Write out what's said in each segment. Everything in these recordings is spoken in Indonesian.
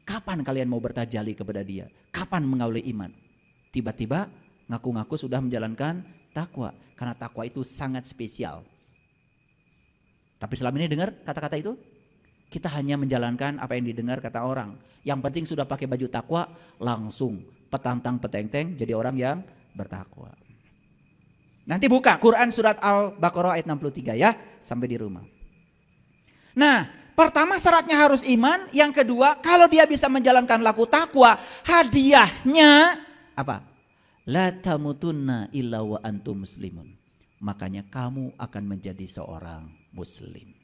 Kapan kalian mau bertajali kepada dia? Kapan mengauli iman? Tiba-tiba ngaku-ngaku sudah menjalankan takwa. Karena takwa itu sangat spesial. Tapi selama ini dengar kata-kata itu? Kita hanya menjalankan apa yang didengar kata orang. Yang penting sudah pakai baju takwa, langsung petantang petenteng jadi orang yang bertakwa. Nanti buka Quran surat Al-Baqarah ayat 63 ya, sampai di rumah. Nah, pertama syaratnya harus iman, yang kedua kalau dia bisa menjalankan laku takwa, hadiahnya apa? La tamutunna illa wa antum muslimun. Makanya kamu akan menjadi seorang muslim.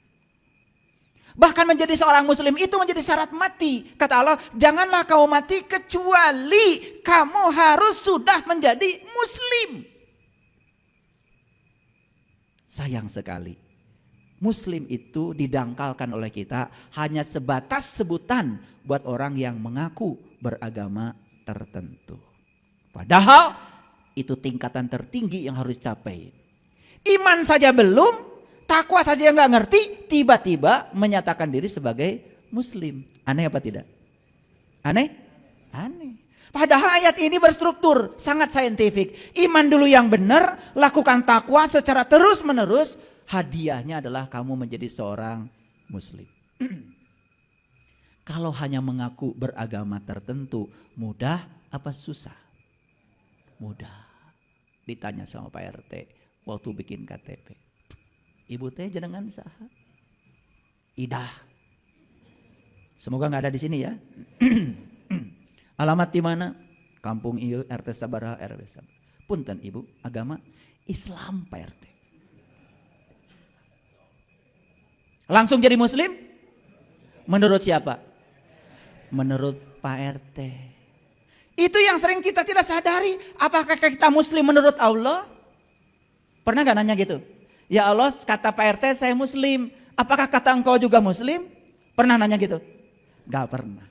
Bahkan menjadi seorang muslim itu menjadi syarat mati. Kata Allah, janganlah kau mati kecuali kamu harus sudah menjadi muslim. Sayang sekali. Muslim itu didangkalkan oleh kita hanya sebatas sebutan buat orang yang mengaku beragama tertentu. Padahal itu tingkatan tertinggi yang harus dicapai. Iman saja belum, takwa saja yang nggak ngerti, tiba-tiba menyatakan diri sebagai muslim. Aneh apa tidak? Aneh? Aneh. Padahal ayat ini berstruktur, sangat saintifik. Iman dulu yang benar, lakukan takwa secara terus-menerus, hadiahnya adalah kamu menjadi seorang muslim. Kalau hanya mengaku beragama tertentu, mudah apa susah? Mudah. Ditanya sama Pak RT waktu bikin KTP. Ibu teh jenengan saha? Idah. Semoga nggak ada di sini ya. Alamat di mana? Kampung ieu RT sabaraha RW sabaraha. Punten Ibu, agama Islam Pak RT. Langsung jadi muslim? Menurut siapa? Menurut Pak RT. Itu yang sering kita tidak sadari. Apakah kita muslim menurut Allah? Pernah gak nanya gitu? Ya Allah, kata Pak RT saya muslim. Apakah kata engkau juga muslim? Pernah nanya gitu? Gak pernah.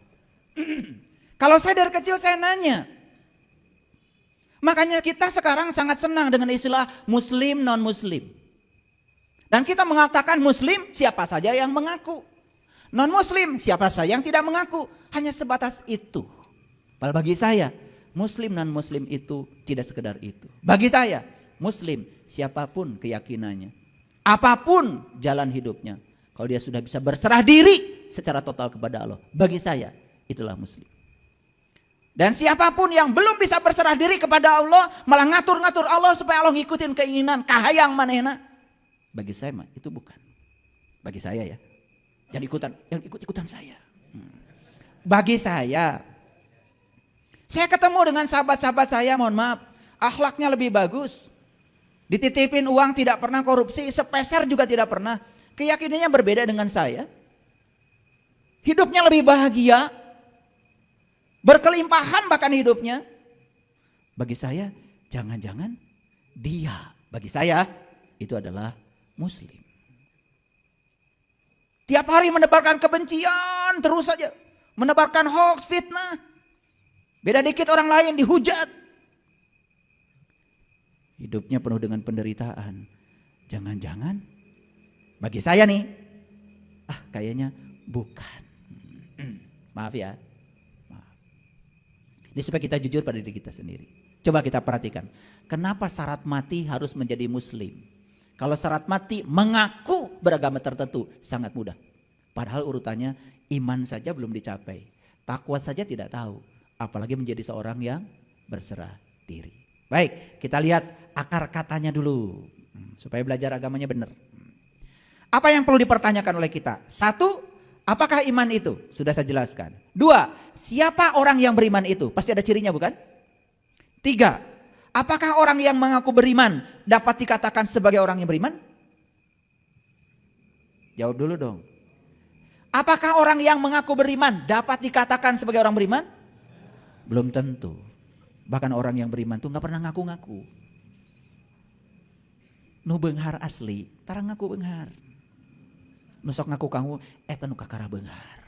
Kalau saya dari kecil saya nanya. Makanya kita sekarang sangat senang dengan istilah muslim non muslim. Dan kita mengatakan muslim siapa saja yang mengaku. Non muslim siapa saja yang tidak mengaku. Hanya sebatas itu. Padahal bagi saya muslim non muslim itu tidak sekedar itu. Bagi saya muslim siapapun keyakinannya. Apapun jalan hidupnya. Kalau dia sudah bisa berserah diri secara total kepada Allah. Bagi saya itulah muslim. Dan siapapun yang belum bisa berserah diri kepada Allah, malah ngatur-ngatur Allah supaya Allah ngikutin keinginan kahayang manehna. Bagi saya mah itu bukan. Bagi saya ya. Jangan ikut-ikutan saya. Bagi saya ketemu dengan sahabat-sahabat saya, mohon maaf, akhlaknya lebih bagus. Dititipin uang tidak pernah korupsi, sepeser juga tidak pernah. Keyakinannya berbeda dengan saya. Hidupnya lebih bahagia. Berkelimpahan bahkan hidupnya. Bagi saya, jangan-jangan dia, bagi saya, itu adalah muslim. Tiap hari menebarkan kebencian, terus saja. Menebarkan hoax, fitnah. Beda dikit orang lain dihujat. Hidupnya penuh dengan penderitaan. Jangan-jangan, bagi saya nih, kayaknya bukan. Maaf ya. Ini supaya kita jujur pada diri kita sendiri. Coba kita perhatikan. Kenapa syarat mati harus menjadi muslim? Kalau syarat mati mengaku beragama tertentu sangat mudah. Padahal urutannya iman saja belum dicapai. Takwa saja tidak tahu. Apalagi menjadi seorang yang berserah diri. Baik, kita lihat akar katanya dulu. Supaya belajar agamanya benar. Apa yang perlu dipertanyakan oleh kita? Satu, apakah iman itu? Sudah saya jelaskan. Dua, siapa orang yang beriman itu? Pasti ada cirinya bukan? Tiga, apakah orang yang mengaku beriman dapat dikatakan sebagai orang yang beriman? Jawab dulu dong. Apakah orang yang mengaku beriman dapat dikatakan sebagai orang beriman? Belum tentu. Bahkan orang yang beriman tuh gak pernah ngaku-ngaku. Nu beunghar asli, tarang ngaku beunghar. Nusok ngaku kamu, eta nu kakara beunghar.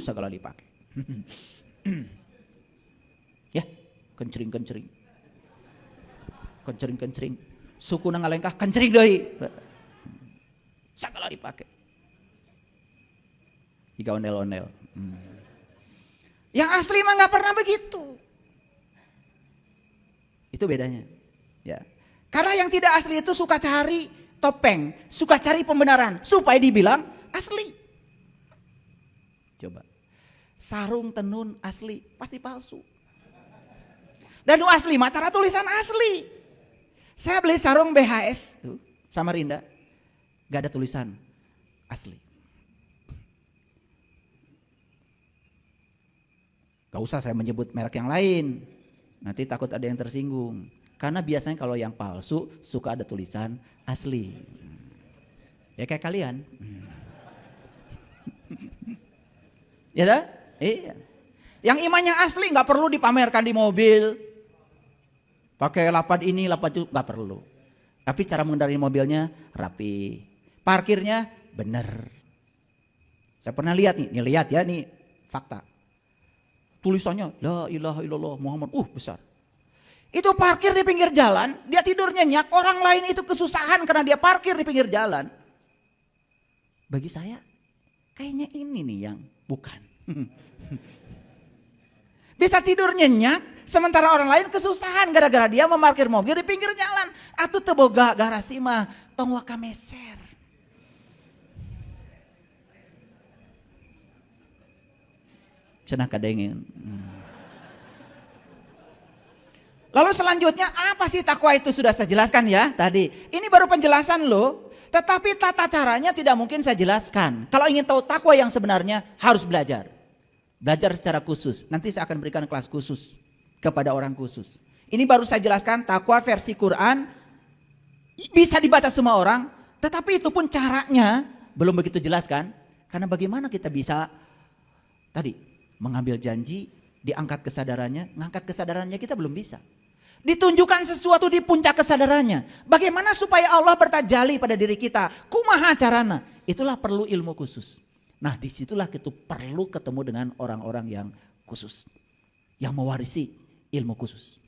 Segala dipakai. Ya, kencering-kencering. Kencering-kencering. Suku na ngalengkah kencering deui. Segala dipakai. Jika ondel-ondel. Yang asli mah nggak pernah begitu. Itu bedanya. Ya. Karena yang tidak asli itu suka cari topeng, suka cari pembenaran supaya dibilang asli. Coba. Sarung tenun asli pasti palsu. Dan asli Mataram tulisan asli. Saya beli sarung BHS tuh Samarinda, gak ada tulisan asli. Gak usah saya menyebut merek yang lain, nanti takut ada yang tersinggung. Karena biasanya kalau yang palsu suka ada tulisan asli. Ya kayak kalian. Ya dah? Iya. Yang imannya asli gak perlu dipamerkan di mobil. Pakai lapad ini, lapad itu gak perlu. Tapi cara mengendarai mobilnya rapi. Parkirnya benar. Saya pernah lihat nih lihat ya nih fakta. Tulisannya la ilaha illallah Muhammad besar. Itu parkir di pinggir jalan, dia tidur nyenyak, orang lain itu kesusahan karena dia parkir di pinggir jalan. Bagi saya kayaknya ini nih yang bukan. Bisa tidur nyenyak sementara orang lain kesusahan gara-gara dia memarkir mobil di pinggir jalan. Atuh teu boga garasi mah tong waka meser. Cenah kadengin. Lalu selanjutnya apa sih takwa itu sudah saya jelaskan ya tadi. Ini baru penjelasan loh. Tetapi tata caranya tidak mungkin saya jelaskan. Kalau ingin tahu takwa yang sebenarnya harus belajar. Belajar secara khusus. Nanti saya akan berikan kelas khusus kepada orang khusus. Ini baru saya jelaskan takwa versi Quran. Bisa dibaca semua orang. Tetapi itu pun caranya belum begitu jelas kan. Karena bagaimana kita bisa tadi mengambil janji, diangkat kesadarannya, ngangkat kesadarannya kita belum bisa. Ditunjukkan sesuatu di puncak kesadarannya. Bagaimana supaya Allah bertajali pada diri kita? Kumaha carana? Itulah perlu ilmu khusus. Nah disitulah kita perlu ketemu dengan orang-orang yang khusus. Yang mewarisi ilmu khusus.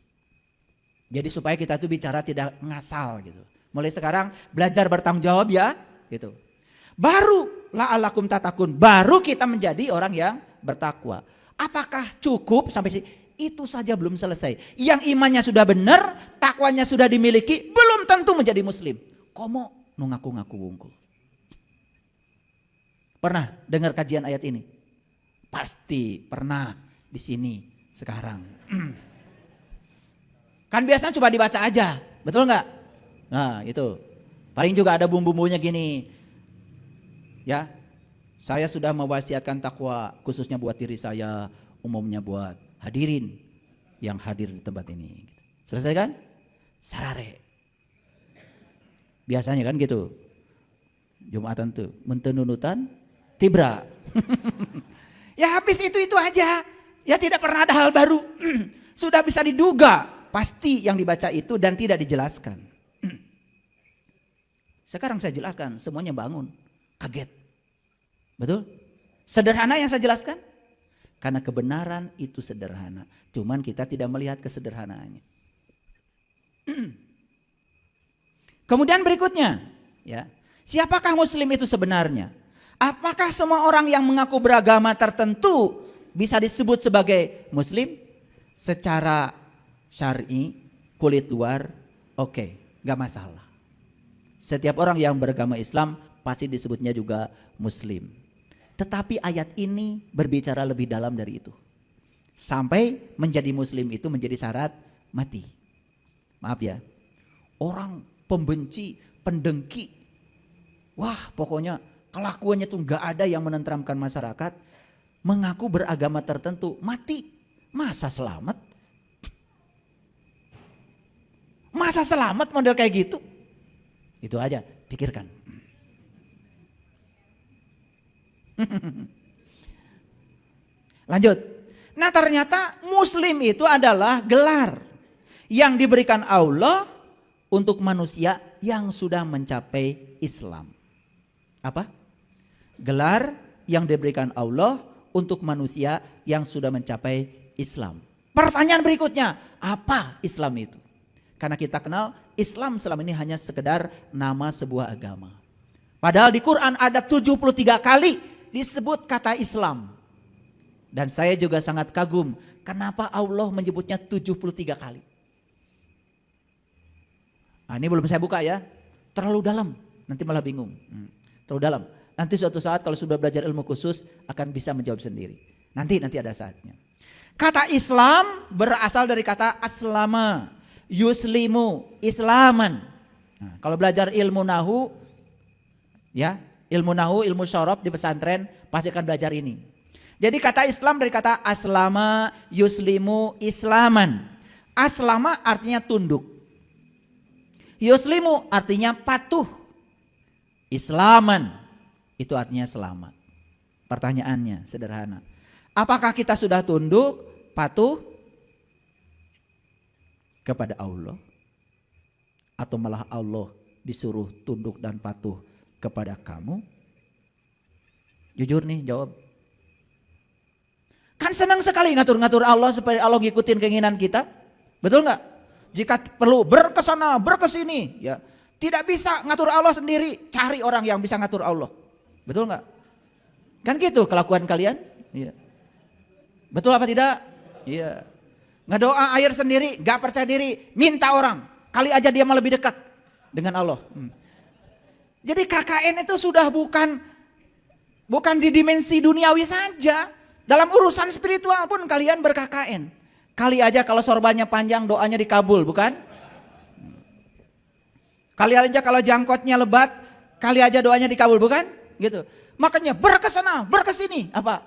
Jadi supaya kita tuh bicara tidak ngasal gitu. Mulai sekarang belajar bertanggung jawab ya gitu. Baru la'alakum tatakun, baru kita menjadi orang yang bertakwa. Apakah cukup sampai sini? Itu saja belum selesai. Yang imannya sudah benar, takwanya sudah dimiliki, belum tentu menjadi muslim. Komo nu ngaku-ngaku wungkul. Pernah dengar kajian ayat ini? Pasti pernah di sini sekarang. Kan biasanya coba dibaca aja, betul nggak? Nah itu, paling juga ada bumbu-bumbunya gini. Ya, saya sudah mewasiatkan takwa khususnya buat diri saya, umumnya buat hadirin yang hadir di tempat ini. Selesai kan? Sarare. Biasanya kan gitu. Jumatan tuh mentenunutan tibra. Ya habis itu aja. Ya tidak pernah ada hal baru. Sudah bisa diduga pasti yang dibaca itu dan tidak dijelaskan. Sekarang saya jelaskan, semuanya bangun. Kaget. Betul? Sederhana yang saya jelaskan? Karena kebenaran itu sederhana. Cuman kita tidak melihat kesederhanaannya. Kemudian berikutnya, ya, siapakah muslim itu sebenarnya? Apakah semua orang yang mengaku beragama tertentu bisa disebut sebagai muslim? Secara syar'i, kulit luar, oke, gak masalah. Setiap orang yang beragama Islam pasti disebutnya juga muslim. Tetapi ayat ini berbicara lebih dalam dari itu. Sampai menjadi muslim itu menjadi syarat mati. Maaf ya. Orang pembenci, pendengki. Wah pokoknya kelakuannya tuh gak ada yang menenteramkan masyarakat. Mengaku beragama tertentu. Mati. Masa selamat? Masa selamat model kayak gitu? Itu aja, pikirkan. Lanjut. Nah ternyata muslim itu adalah gelar yang diberikan Allah untuk manusia yang sudah mencapai Islam. Apa? Gelar yang diberikan Allah untuk manusia yang sudah mencapai Islam. Pertanyaan berikutnya, apa Islam itu? Karena kita kenal Islam selama ini hanya sekedar nama sebuah agama. Padahal di Quran ada 73 kali disebut kata Islam. Dan saya juga sangat kagum kenapa Allah menyebutnya 73 kali. Nah, ini belum saya buka ya. Terlalu dalam, nanti malah bingung. Terlalu dalam. Nanti suatu saat kalau sudah belajar ilmu khusus akan bisa menjawab sendiri. Nanti ada saatnya. Kata Islam berasal dari kata aslama, yuslimu, islaman. Nah, kalau belajar ilmu nahu, ya, ilmu syaraf di pesantren pasti akan belajar ini. Jadi kata Islam dari kata aslama, yuslimu, islaman. Aslama artinya tunduk. Yuslimu artinya patuh. Islaman itu artinya selamat. Pertanyaannya sederhana. Apakah kita sudah tunduk, patuh kepada Allah? Atau malah Allah disuruh tunduk dan patuh kepada kamu? Jujur nih jawab. Kan senang sekali ngatur-ngatur Allah supaya Allah ngikutin keinginan kita. Betul nggak? Jika perlu berkesana, berkesini, ya tidak bisa ngatur Allah sendiri, cari orang yang bisa ngatur Allah. Betul nggak? Kan gitu kelakuan kalian? Iya. Betul apa tidak? Iya. Ngedoa air sendiri, nggak percaya diri, minta orang. Kali aja dia malah lebih dekat dengan Allah. Jadi KKN itu sudah bukan di dimensi duniawi saja. Dalam urusan spiritual pun kalian ber-KKN. Kali aja kalau sorbannya panjang doanya dikabul, bukan? Kali aja kalau jangkotnya lebat, kali aja doanya dikabul, bukan? Gitu. Makanya berkesana, berkesini, apa?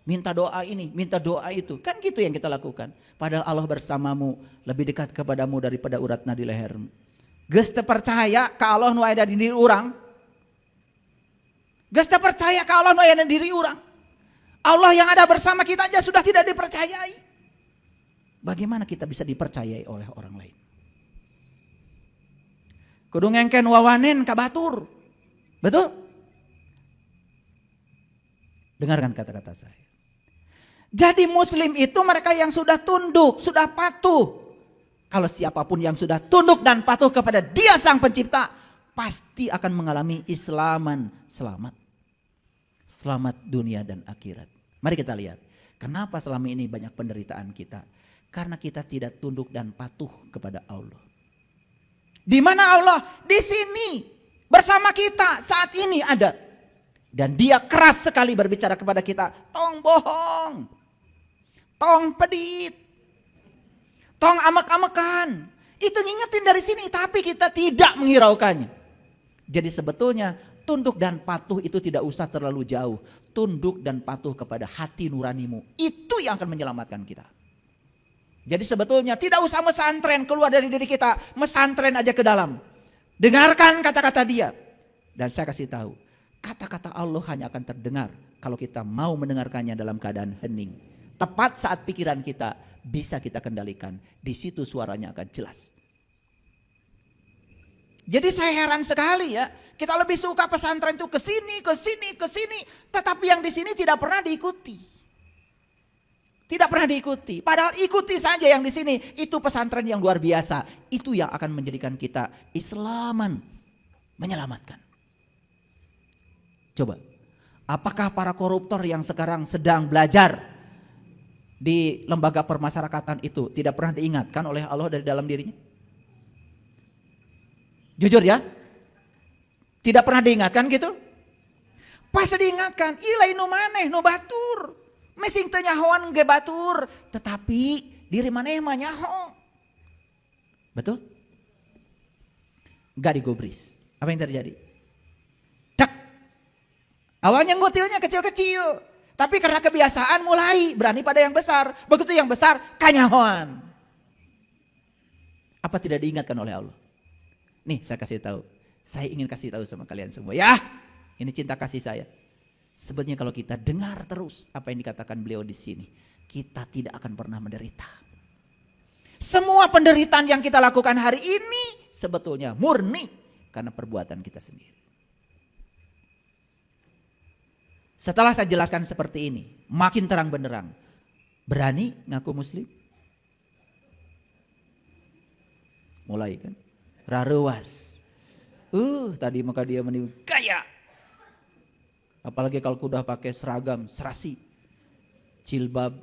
Minta doa ini, minta doa itu. Kan gitu yang kita lakukan. Padahal Allah bersamamu, lebih dekat kepadamu daripada urat nadi lehermu. Geus teu percaya ka Allah nu aya di diri urang. Geus teu percaya ka Allah nu aya di diri urang. Allah yang ada bersama kita aja sudah tidak dipercayai. Bagaimana kita bisa dipercayai oleh orang lain? Kudu ngengken wawanen ka batur. Betul? Dengarkan kata-kata saya. Jadi muslim itu mereka yang sudah tunduk, sudah patuh. Kalau siapapun yang sudah tunduk dan patuh kepada Dia Sang Pencipta, pasti akan mengalami islaman, selamat. Selamat dunia dan akhirat. Mari kita lihat, kenapa selama ini banyak penderitaan kita? Karena kita tidak tunduk dan patuh kepada Allah. Di mana Allah? Di sini bersama kita saat ini ada. Dan Dia keras sekali berbicara kepada kita, tong bohong, tong pedit, tong amek-amekan. Itu ngingetin dari sini, tapi kita tidak menghiraukannya. Jadi sebetulnya tunduk dan patuh itu tidak usah terlalu jauh. Tunduk dan patuh kepada hati nuranimu. Itu yang akan menyelamatkan kita. Jadi sebetulnya tidak usah mesantren keluar dari diri kita. Mesantren aja ke dalam. Dengarkan kata-kata Dia. Dan saya kasih tahu. Kata-kata Allah hanya akan terdengar kalau kita mau mendengarkannya dalam keadaan hening. Tepat saat pikiran kita bisa kita kendalikan. Di situ suaranya akan jelas. Jadi saya heran sekali ya, kita lebih suka pesantren itu ke sini, tetapi yang di sini tidak pernah diikuti. Tidak pernah diikuti. Padahal ikuti saja yang di sini, itu pesantren yang luar biasa. Itu yang akan menjadikan kita islaman, menyelamatkan. Coba, apakah para koruptor yang sekarang sedang belajar di lembaga permasyarakatan itu tidak pernah diingatkan oleh Allah dari dalam dirinya? Jujur ya, tidak pernah diingatkan gitu? Pasti diingatkan, ilai nu maneh nu batur, mesing teu nyahoan ge batur, tetapi diri maneh mah nyaho. Betul? Gak digubris. Apa yang terjadi? Dak. Awalnya ngutilnya kecil-kecil, tapi karena kebiasaan mulai berani pada yang besar. Begitu yang besar kanyahoan. Apa tidak diingatkan oleh Allah? Nih saya kasih tahu, saya ingin kasih tahu sama kalian semua ya, ini cinta kasih saya. Sebetulnya kalau kita dengar terus apa yang dikatakan beliau di sini, kita tidak akan pernah menderita. Semua penderitaan yang kita lakukan hari ini sebetulnya murni karena perbuatan kita sendiri. Setelah saya jelaskan seperti ini, makin terang benderang, berani ngaku muslim? Mulai kan? Rarewas. Tadi maka dia menipu gaya. Apalagi kalau udah pakai seragam serasi. jilbab,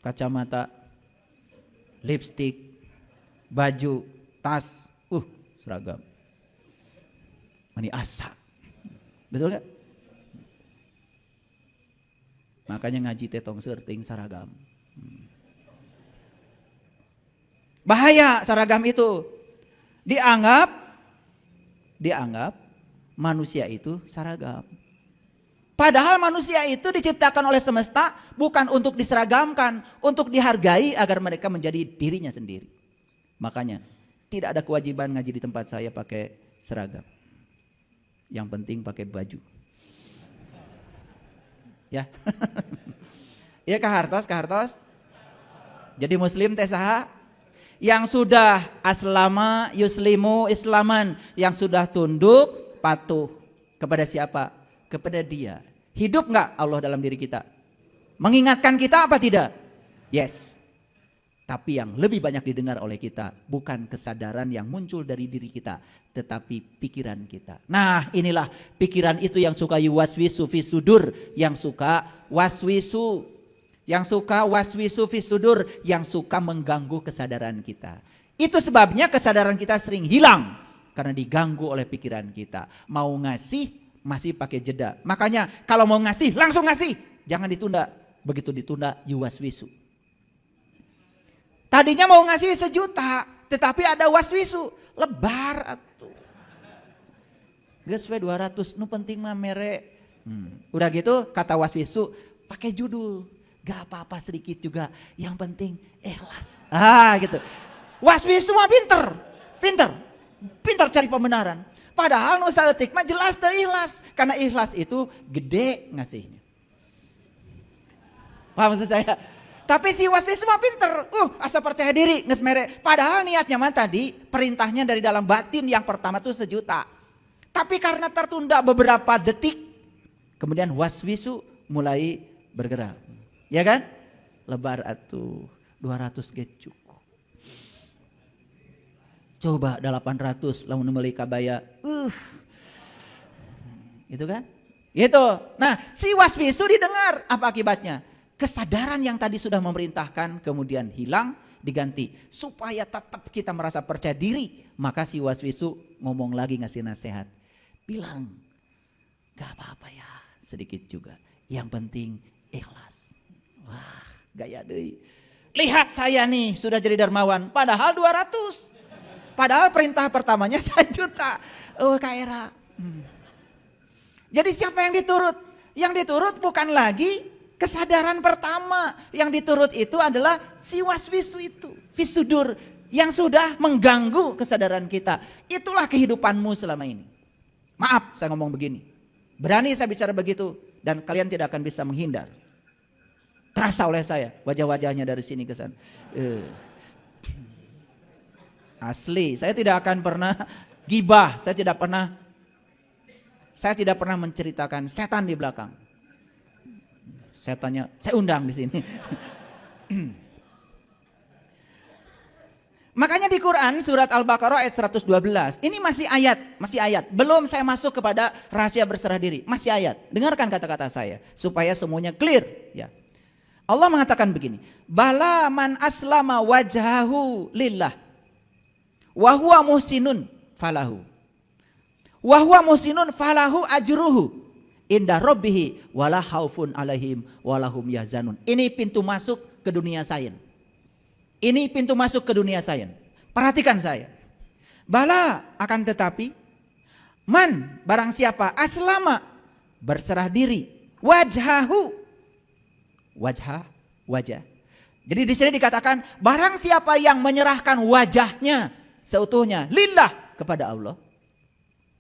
kacamata, lipstik, baju, tas, seragam. Mani asa. Betul gak? Makanya ngaji tetong serting seragam. Bahaya seragam itu. Dianggap manusia itu seragam. Padahal manusia itu diciptakan oleh semesta bukan untuk diseragamkan, untuk dihargai agar mereka menjadi dirinya sendiri. Makanya tidak ada kewajiban ngaji di tempat saya pakai seragam. Yang penting pakai baju. Ya. Iya kahartos. Jadi muslim teh saha? Yang sudah aslama yuslimu islaman, yang sudah tunduk patuh kepada siapa? Kepada Dia. Hidup enggak Allah dalam diri kita? Mengingatkan kita apa tidak? Yes. Tapi yang lebih banyak didengar oleh kita bukan kesadaran yang muncul dari diri kita, tetapi pikiran kita. Nah, inilah pikiran itu yang suka yuwaswisu fi sudur, yang suka waswisu, yang suka waswisu fi sudur, yang suka mengganggu kesadaran kita. Itu sebabnya kesadaran kita sering hilang karena diganggu oleh pikiran kita. Mau ngasih masih pakai jeda. Makanya kalau mau ngasih langsung ngasih, jangan ditunda. Begitu ditunda yuwaswisu. Tadinya mau ngasih 1 juta, tetapi ada waswisu, lebar atuh. Geus we 200, nu penting mah mere. Udah gitu kata waswisu pakai judul, gak apa-apa sedikit juga, yang penting ikhlas. Gitu. Waswisu mah pinter cari pembenaran. Padahal nu saeutik mah jelas teu ikhlas, karena ikhlas itu gede ngasihnya. Paham maksud saya? Tapi si waswisu mah pinter, asa percaya diri, geus mere. Padahal niatnya mah tadi perintahnya dari dalam batin yang pertama tuh 1 juta. Tapi karena tertunda beberapa detik, kemudian waswisu mulai bergerak. Ya kan? Lebar atuh, 200 ge cukup. Coba 800 lamun meuli kabaya. Itu kan? Gitu. Nah, si waswisu didengar, apa akibatnya? Kesadaran yang tadi sudah memerintahkan kemudian hilang, diganti supaya tetap kita merasa percaya diri. Maka si waswisu ngomong lagi, ngasih nasihat, bilang gak apa-apa ya, sedikit juga, yang penting ikhlas. Wah, gaya deui. Lihat saya nih sudah jadi dermawan, padahal 200, padahal perintah pertamanya 1 juta. Kaera. Jadi siapa yang diturut? Yang diturut bukan lagi kesadaran pertama, yang diturut itu adalah si waswisu itu, fisudur, yang sudah mengganggu kesadaran kita. Itulah kehidupanmu selama ini. Maaf saya ngomong begini, berani saya bicara begitu, dan kalian tidak akan bisa menghindar. Terasa oleh saya, wajah-wajahnya dari sini ke sana. Asli, saya tidak akan pernah gibah, saya tidak pernah menceritakan setan di belakang. Setannya saya undang di sini. Makanya di Quran surat Al-Baqarah ayat 112. Ini masih ayat. Belum saya masuk kepada rahasia berserah diri, masih ayat. Dengarkan kata-kata saya supaya semuanya clear, ya. Allah mengatakan begini, bala man aslama wajhahu lillah wa huwa muhsinun falahu. Wa huwa muhsinun falahu ajruhu inda rabbihi wala khaufun alaihim walahum yahzanun. Ini pintu masuk ke dunia sains. Ini pintu masuk ke dunia sains. Perhatikan saya. Bala akan tetapi man barang siapa aslama berserah diri wajhahu wajah. Jadi di sini dikatakan barang siapa yang menyerahkan wajahnya seutuhnya lillah kepada Allah.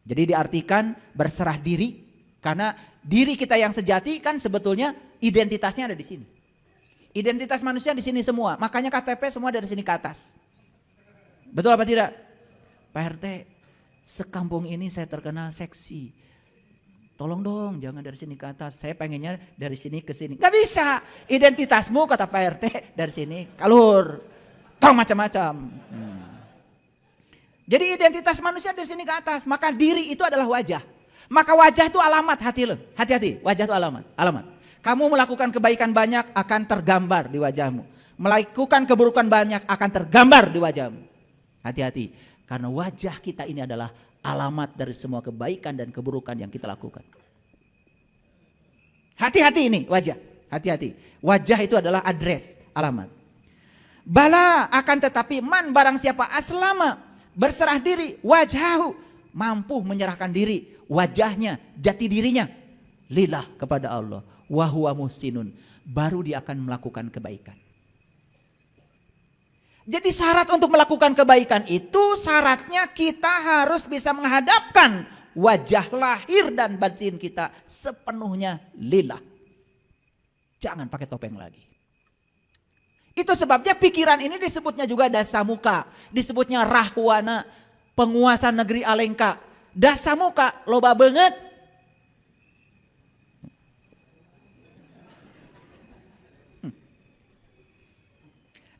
Jadi diartikan berserah diri. Karena diri kita yang sejati kan sebetulnya identitasnya ada di sini. Identitas manusia di sini semua. Makanya KTP semua dari sini ke atas. Betul apa tidak? Pak RT, sekampung ini saya terkenal seksi. Tolong dong jangan dari sini ke atas. Saya pengennya dari sini ke sini. Gak bisa. Identitasmu kata Pak RT dari sini kalur. Tong macam-macam. Jadi identitas manusia dari sini ke atas. Maka diri itu adalah wajah. Maka wajah itu alamat, hati-hati, wajah itu alamat. Kamu melakukan kebaikan banyak akan tergambar di wajahmu. Melakukan keburukan banyak akan tergambar di wajahmu. Hati-hati, karena wajah kita ini adalah alamat dari semua kebaikan dan keburukan yang kita lakukan. Hati-hati ini wajah, hati-hati. Wajah itu adalah address, alamat. Bala akan tetapi man barang siapa aslama, berserah diri, wajhahu, mampu menyerahkan diri, wajahnya, jati dirinya, lillah kepada Allah, wa huwa muhsinun, baru dia akan melakukan kebaikan. Jadi syarat untuk melakukan kebaikan itu syaratnya kita harus bisa menghadapkan wajah lahir dan batin kita sepenuhnya lillah. Jangan pakai topeng lagi. Itu sebabnya pikiran ini disebutnya juga dasamuka, disebutnya rahwana, penguasa negeri Alengka. Dasamuka loba banget.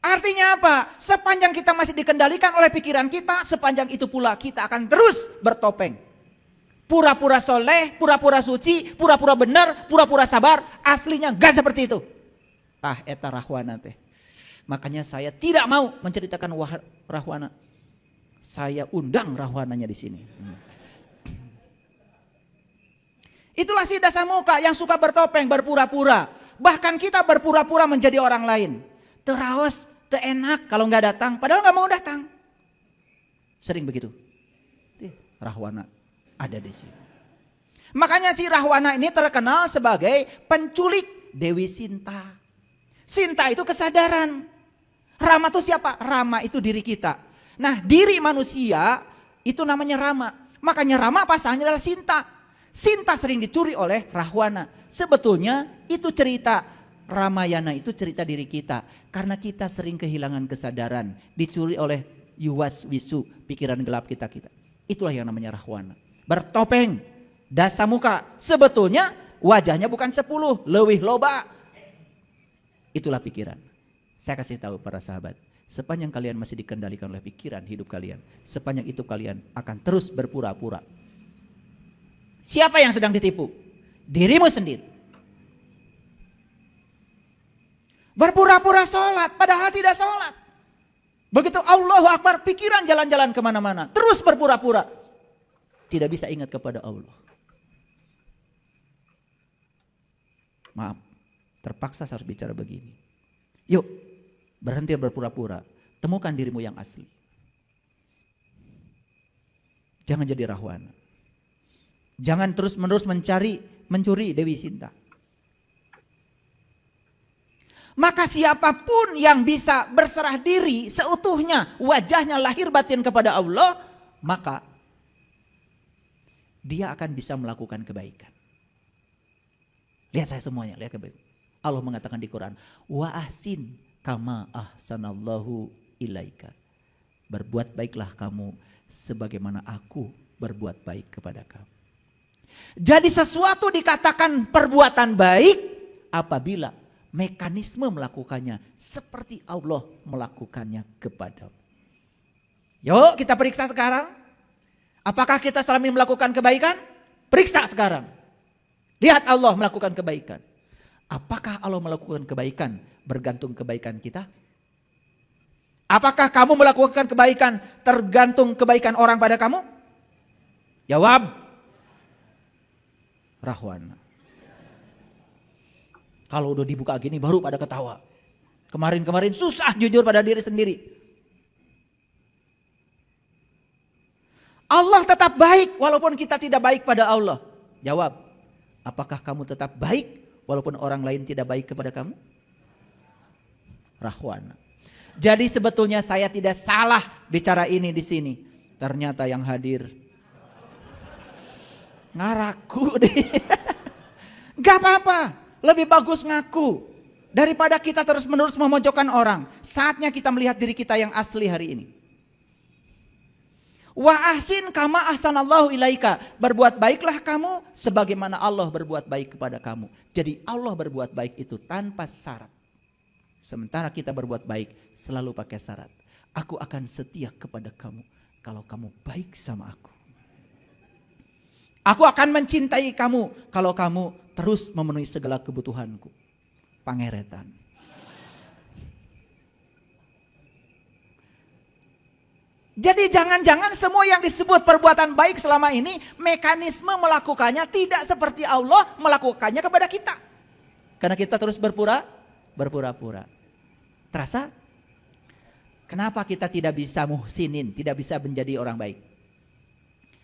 Artinya apa? Sepanjang kita masih dikendalikan oleh pikiran kita, sepanjang itu pula kita akan terus bertopeng. Pura-pura soleh, pura-pura suci, pura-pura benar, pura-pura sabar, aslinya gak seperti itu. Tah eta rahwana teh. Makanya saya tidak mau menceritakan rahwana. Saya undang rahwananya di sini. Itulah si dasamuka yang suka bertopeng, berpura-pura. Bahkan kita berpura-pura menjadi orang lain. Terawas, enak kalau nggak datang, padahal nggak mau datang. Sering begitu. Rahwana ada di sini. Makanya si Rahwana ini terkenal sebagai penculik Dewi Sinta. Sinta itu kesadaran. Rama itu siapa? Rama itu diri kita. Nah, diri manusia itu namanya Rama. Makanya Rama pasangannya adalah Sinta. Sinta sering dicuri oleh Rahwana. Sebetulnya itu cerita Ramayana, itu cerita diri kita. Karena kita sering kehilangan kesadaran, dicuri oleh yuwas wisu, pikiran gelap kita. Itulah yang namanya Rahwana. Bertopeng, dasamuka. Sebetulnya wajahnya bukan 10, leuwih loba. Itulah pikiran. Saya kasih tahu para sahabat, sepanjang kalian masih dikendalikan oleh pikiran hidup kalian, sepanjang itu kalian akan terus berpura-pura. Siapa yang sedang ditipu? Dirimu sendiri. Berpura-pura sholat, padahal tidak sholat. Begitu Allahu Akbar, pikiran jalan-jalan kemana-mana. Terus berpura-pura. Tidak bisa ingat kepada Allah. Maaf, terpaksa saya harus bicara begini. Yuk, berhenti berpura-pura. Temukan dirimu yang asli. Jangan jadi rahwana. Jangan terus-menerus mencuri Dewi Sinta. Maka siapapun yang bisa berserah diri seutuhnya, wajahnya lahir batin kepada Allah, maka dia akan bisa melakukan kebaikan. Lihat saya semuanya, lihat kebaikan. Allah mengatakan di Quran, wa ahsin kama ahsanallahu ilaika. Berbuat baiklah kamu sebagaimana aku berbuat baik kepada kamu. Jadi sesuatu dikatakan perbuatan baik apabila mekanisme melakukannya seperti Allah melakukannya kepadamu. Yuk kita periksa sekarang. Apakah kita selama ini melakukan kebaikan? Periksa sekarang. Lihat Allah melakukan kebaikan. Apakah Allah melakukan kebaikan bergantung kebaikan kita? Apakah kamu melakukan kebaikan tergantung kebaikan orang pada kamu? Jawab. Rahwana. Kalau udah dibuka gini baru pada ketawa. Kemarin-kemarin susah jujur pada diri sendiri. Allah tetap baik walaupun kita tidak baik pada Allah. Jawab. Apakah kamu tetap baik walaupun orang lain tidak baik kepada kamu? Rahwana. Jadi sebetulnya saya tidak salah bicara ini di sini. Ternyata yang hadir ngaraku deh. Gak apa-apa. Lebih bagus ngaku daripada kita terus-menerus memojokkan orang. Saatnya kita melihat diri kita yang asli hari ini. Wa ahsin kama ahsanallahu ilaika. Berbuat baiklah kamu sebagaimana Allah berbuat baik kepada kamu. Jadi Allah berbuat baik itu tanpa syarat. Sementara kita berbuat baik selalu pakai syarat. Aku akan setia kepada kamu kalau kamu baik sama aku. Aku akan mencintai kamu kalau kamu terus memenuhi segala kebutuhanku. Pangeretan. Jadi jangan-jangan semua yang disebut perbuatan baik selama ini, mekanisme melakukannya tidak seperti Allah melakukannya kepada kita. Karena kita terus berpura-pura. Terasa? Kenapa kita tidak bisa muhsinin, tidak bisa menjadi orang baik?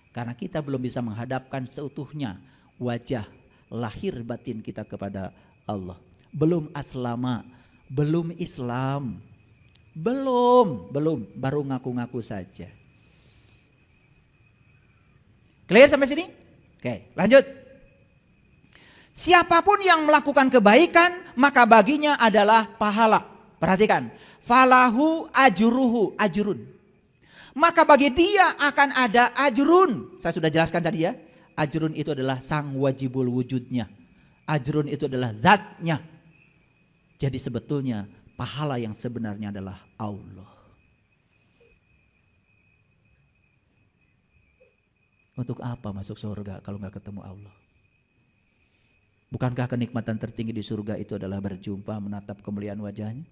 Karena kita belum bisa menghadapkan seutuhnya wajah lahir batin kita kepada Allah. Belum aslama, belum Islam. Belum, baru ngaku-ngaku saja. Clear sampai sini? Oke, lanjut. Siapapun yang melakukan kebaikan, maka baginya adalah pahala. Perhatikan, falahu ajrun. Maka bagi dia akan ada ajrun. Saya sudah jelaskan tadi ya. Ajrun itu adalah sang wajibul wujudnya. Ajrun itu adalah zatnya. Jadi sebetulnya pahala yang sebenarnya adalah Allah. Untuk apa masuk surga kalau nggak ketemu Allah? Bukankah kenikmatan tertinggi di surga itu adalah berjumpa, menatap kemuliaan wajahnya?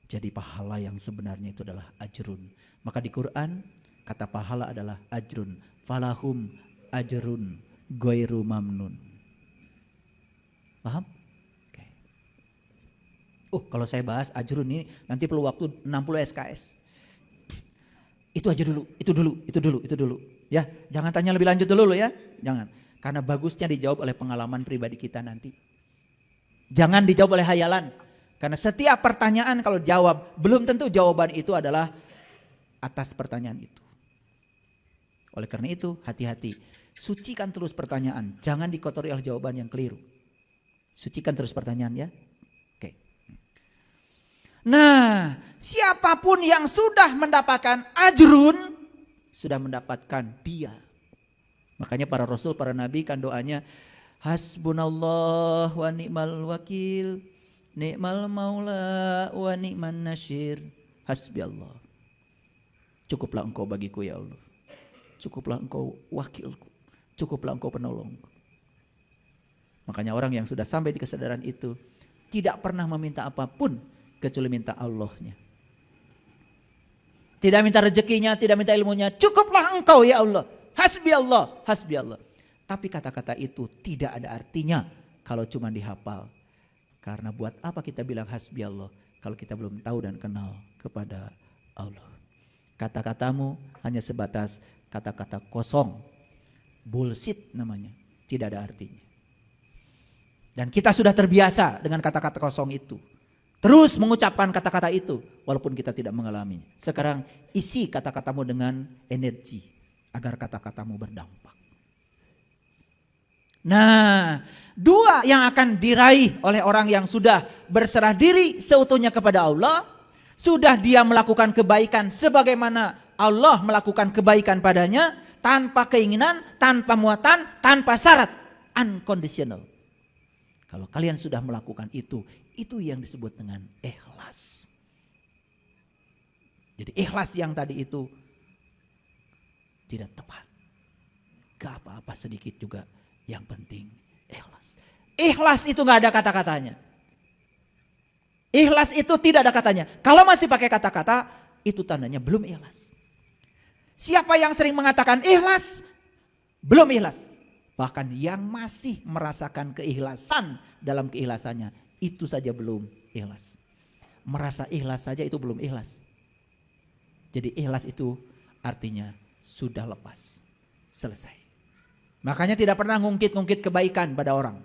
Jadi pahala yang sebenarnya itu adalah ajrun. Maka di Quran kata pahala adalah ajrun. Falahum ajrun ghairu mamnun. Paham? Kalau saya bahas ajrun ini nanti perlu waktu 60 SKS. Itu aja dulu, itu dulu. Ya, jangan tanya lebih lanjut dulu ya. Jangan. Karena bagusnya dijawab oleh pengalaman pribadi kita nanti. Jangan dijawab oleh hayalan. Karena setiap pertanyaan kalau jawab, belum tentu jawaban itu adalah atas pertanyaan itu. Oleh karena itu, hati-hati. Sucikan terus pertanyaan. Jangan dikotori oleh jawaban yang keliru. Sucikan terus pertanyaan ya. Nah, siapapun yang sudah mendapatkan ajrun, sudah mendapatkan dia. Makanya para rasul, para nabi kan doanya, hasbunallah wa ni'mal wakil, ni'mal maula wa ni'man nasyir, hasbi Allah. Cukuplah engkau bagiku ya Allah. Cukuplah engkau wakilku. Cukuplah engkau penolongku. Makanya orang yang sudah sampai di kesadaran itu, tidak pernah meminta apapun, kecuali minta Allahnya. Tidak minta rezekinya, tidak minta ilmunya. Cukuplah engkau ya Allah. Hasbi Allah, hasbi Allah. Tapi kata-kata itu tidak ada artinya kalau cuma dihafal. Karena buat apa kita bilang hasbi Allah kalau kita belum tahu dan kenal kepada Allah. Kata-katamu hanya sebatas kata-kata kosong. Bullshit namanya. Tidak ada artinya. Dan kita sudah terbiasa dengan kata-kata kosong itu. Terus mengucapkan kata-kata itu walaupun kita tidak mengalaminya. Sekarang isi kata-katamu dengan energi agar kata-katamu berdampak. Nah, dua yang akan diraih oleh orang yang sudah berserah diri seutuhnya kepada Allah. Sudah dia melakukan kebaikan sebagaimana Allah melakukan kebaikan padanya. Tanpa keinginan, tanpa muatan, tanpa syarat. Unconditional. Kalau kalian sudah melakukan itu yang disebut dengan ikhlas. Jadi ikhlas yang tadi itu tidak tepat. Gak apa-apa sedikit juga, yang penting ikhlas. Ikhlas itu gak ada kata-katanya. Ikhlas itu tidak ada katanya. Kalau masih pakai kata-kata, itu tandanya belum ikhlas. Siapa yang sering mengatakan ikhlas, belum ikhlas. Bahkan yang masih merasakan keikhlasan dalam keikhlasannya, itu saja belum ikhlas. Merasa ikhlas saja itu belum ikhlas. Jadi ikhlas itu artinya sudah lepas, selesai. Makanya tidak pernah ngungkit-ngungkit kebaikan pada orang.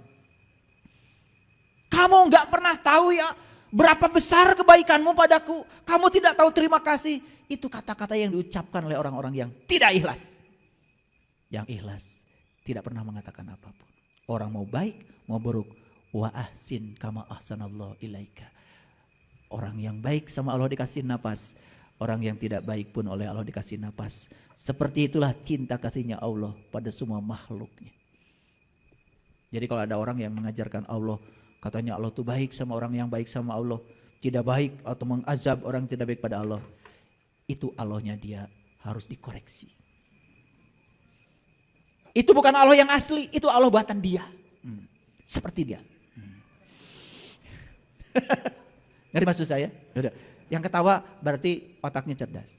Kamu gak pernah tahu ya berapa besar kebaikanmu padaku. Kamu tidak tahu terima kasih. Itu kata-kata yang diucapkan oleh orang-orang yang tidak ikhlas. Yang ikhlas tidak pernah mengatakan apapun. Orang mau baik, mau buruk. Wa ahsin kama ahsanallahu ilaika. Orang yang baik sama Allah dikasih napas. Orang yang tidak baik pun oleh Allah dikasih napas. Seperti itulah cinta kasihnya Allah pada semua makhluknya. Jadi kalau ada orang yang mengajarkan Allah, katanya Allah tuh baik sama orang yang baik sama Allah, tidak baik atau mengazab orang yang tidak baik pada Allah, itu Allahnya dia harus dikoreksi. Itu bukan Allah yang asli, itu Allah buatan dia. Seperti dia. Ngerti maksud saya? Udah. Yang ketawa berarti otaknya cerdas.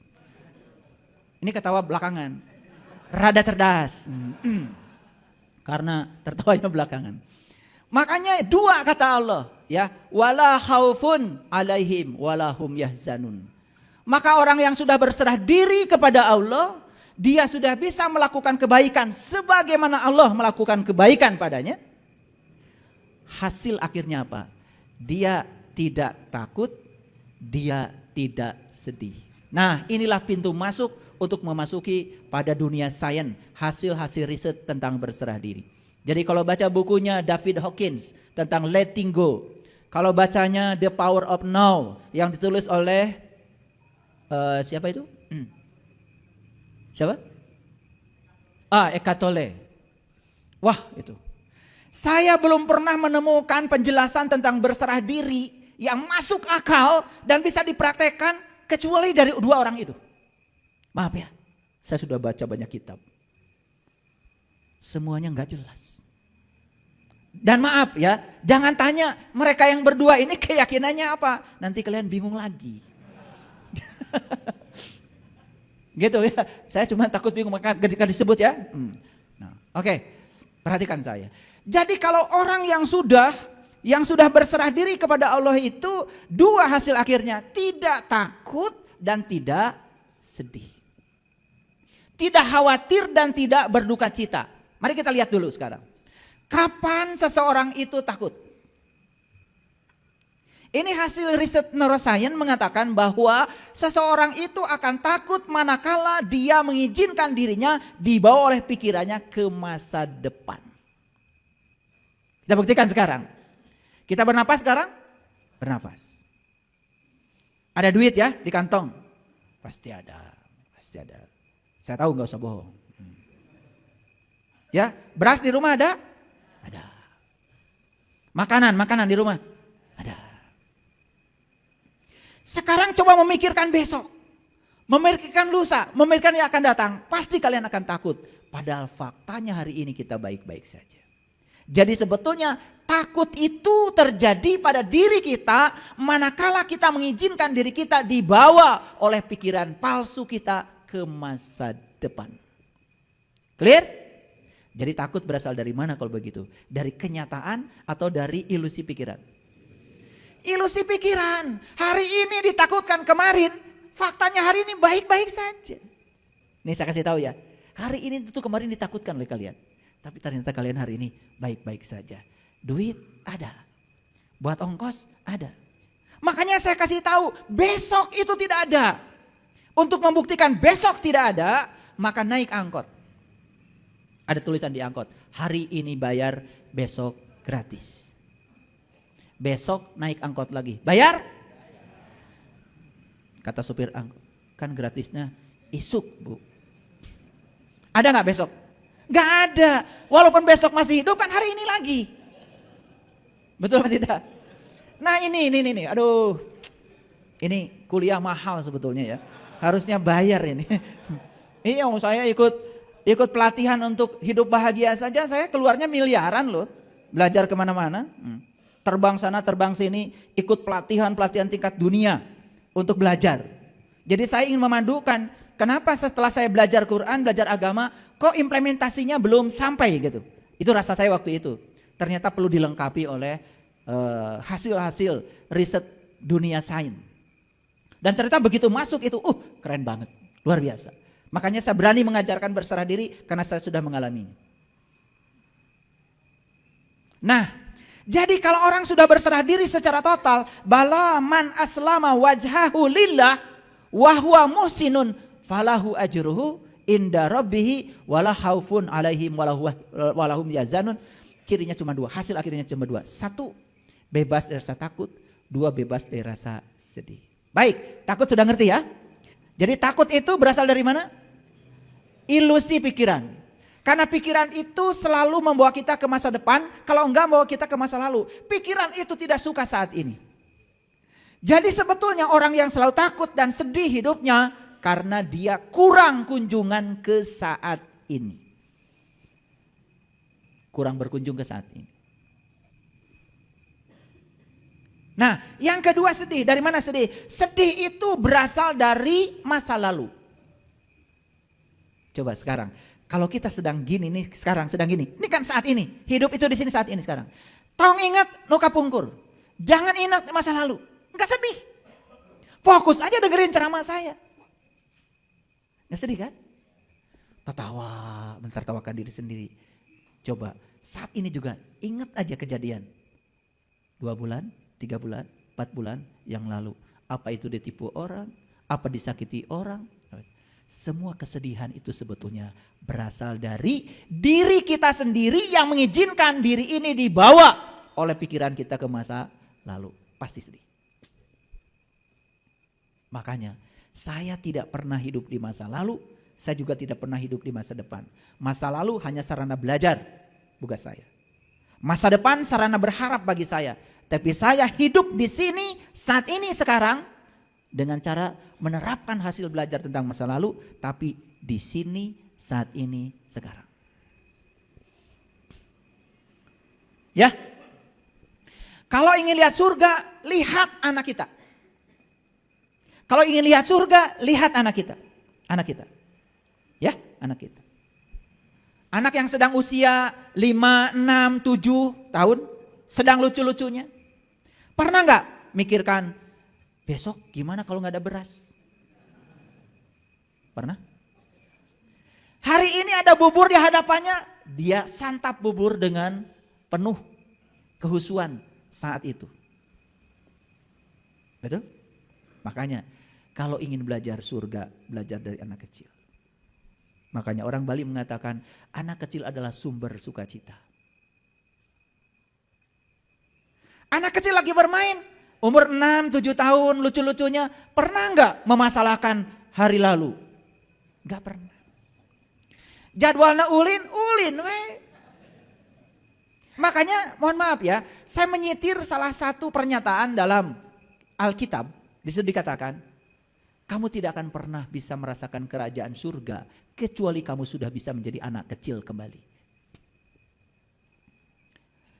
Ini ketawa belakangan. Rada cerdas. Karena tertawanya belakangan. Makanya dua kata Allah, ya, wala khaufun alaihim wala hum yahzanun. Maka orang yang sudah berserah diri kepada Allah, dia sudah bisa melakukan kebaikan sebagaimana Allah melakukan kebaikan padanya. Hasil akhirnya apa? Dia tidak takut, dia tidak sedih. Nah, inilah pintu masuk untuk memasuki pada dunia sains, hasil-hasil riset tentang berserah diri. Jadi kalau baca bukunya David Hawkins tentang letting go, kalau bacanya The Power of Now yang ditulis oleh siapa itu? Siapa? Eckhart Tolle. Wah, itu. Saya belum pernah menemukan penjelasan tentang berserah diri yang masuk akal dan bisa dipraktekkan kecuali dari dua orang itu. Maaf ya, saya sudah baca banyak kitab. Semuanya nggak jelas. Dan maaf ya, jangan tanya mereka yang berdua ini keyakinannya apa. Nanti kalian bingung lagi. Gitu ya, saya cuma takut bingung maka ketika disebut ya. Nah, oke, perhatikan saya. Jadi kalau orang yang sudah berserah diri kepada Allah itu dua hasil akhirnya, tidak takut dan tidak sedih. Tidak khawatir dan tidak berduka cita. Mari kita lihat dulu sekarang. Kapan seseorang itu takut? Ini hasil riset neuroscience mengatakan bahwa seseorang itu akan takut manakala dia mengizinkan dirinya dibawa oleh pikirannya ke masa depan. Kita buktikan sekarang. Kita bernapas sekarang? Bernapas. Ada duit ya di kantong? Pasti ada. Pasti ada. Saya tahu gak usah bohong. Ya, beras di rumah ada? Ada. Makanan di rumah? Ada. Sekarang coba memikirkan besok. Memikirkan lusa, memikirkan yang akan datang. Pasti kalian akan takut. Padahal faktanya hari ini kita baik-baik saja. Jadi sebetulnya takut itu terjadi pada diri kita manakala kita mengizinkan diri kita dibawa oleh pikiran palsu kita ke masa depan. Clear? Jadi takut berasal dari mana kalau begitu? Dari kenyataan atau dari ilusi pikiran? Ilusi pikiran. Hari ini ditakutkan, kemarin faktanya hari ini baik-baik saja. Nih saya kasih tahu ya. Hari ini itu kemarin ditakutkan oleh kalian. Tapi ternyata kalian hari ini baik-baik saja. Duit ada. Buat ongkos ada. Makanya saya kasih tahu besok itu tidak ada. Untuk membuktikan besok tidak ada, maka naik angkot. Ada tulisan di angkot. Hari ini bayar, besok gratis. Besok naik angkot lagi. Bayar? Kata supir angkot. Kan gratisnya isuk, Bu. Ada gak besok? Gak ada. Walaupun besok masih hidup kan hari ini lagi. Betul atau tidak? Nah ini. Aduh. Ini kuliah mahal sebetulnya ya. Harusnya bayar ini. Iya, saya ikut pelatihan untuk hidup bahagia saja. Saya keluarnya miliaran loh. Belajar kemana-mana. Terbang sana, terbang sini. Ikut pelatihan tingkat dunia. Untuk belajar. Jadi saya ingin memadukan. Kenapa setelah saya belajar Quran, belajar agama, kok implementasinya belum sampai gitu. Itu rasa saya waktu itu. Ternyata perlu dilengkapi oleh hasil-hasil riset dunia sains. Dan ternyata begitu masuk itu, keren banget, luar biasa. Makanya saya berani mengajarkan berserah diri karena saya sudah mengalaminya. Nah, jadi kalau orang sudah berserah diri secara total, bala man aslama wajhahu lillah wa huwa muhsinun falahu ajruhu inda rabbihi wala khaufun alaihim walahum yazanun. Cirinya cuma dua, hasil akhirnya cuma dua. Satu, bebas dari rasa takut. Dua, bebas dari rasa sedih. Baik, takut sudah ngerti ya? Jadi takut itu berasal dari mana? Ilusi pikiran. Karena pikiran itu selalu membawa kita ke masa depan, kalau enggak membawa kita ke masa lalu. Pikiran itu tidak suka saat ini. Jadi sebetulnya orang yang selalu takut dan sedih hidupnya karena dia kurang kunjungan ke saat ini. kurang berkunjung ke saat ini. Nah, yang kedua sedih. Dari mana sedih? Sedih itu berasal dari masa lalu. Coba sekarang, kalau kita sedang gini nih, sekarang sedang gini. Ini kan saat ini. Hidup itu di sini saat ini sekarang. Tong ingat nuka pungkur. Jangan ingat masa lalu. Enggak sedih. Fokus aja dengerin ceramah saya. Enggak sedih kan? Tertawa, mentertawakan diri sendiri. Coba saat ini juga ingat aja kejadian. 2 bulan, 3 bulan, 4 bulan yang lalu. Apa itu ditipu orang, apa disakiti orang. Semua kesedihan itu sebetulnya berasal dari diri kita sendiri yang mengizinkan diri ini dibawa oleh pikiran kita ke masa lalu. Pasti sedih. Makanya saya tidak pernah hidup di masa lalu, saya juga tidak pernah hidup di masa depan. Masa lalu hanya sarana belajar, bukan saya. Masa depan sarana berharap bagi saya. Tapi saya hidup di sini saat ini sekarang dengan cara menerapkan hasil belajar tentang masa lalu, tapi di sini saat ini sekarang. Ya. Kalau ingin lihat surga, lihat anak kita. Kalau ingin lihat surga, lihat anak kita. Anak kita. Ya, anak kita. Anak yang sedang usia 5, 6, 7 tahun, sedang lucu-lucunya. Pernah nggak mikirkan, besok gimana kalau nggak ada beras? Pernah? Hari ini ada bubur di hadapannya, dia santap bubur dengan penuh kehusuan saat itu. Betul? Makanya kalau ingin belajar surga, belajar dari anak kecil. Makanya orang Bali mengatakan anak kecil adalah sumber sukacita. Anak kecil lagi bermain, umur 6, 7 tahun, lucu-lucunya. Pernah nggak memasalahkan hari lalu? Nggak pernah. Jadwalnya ulin we. Makanya mohon maaf ya, saya menyitir salah satu pernyataan dalam Alkitab. Di situ dikatakan, kamu tidak akan pernah bisa merasakan kerajaan surga kecuali kamu sudah bisa menjadi anak kecil kembali.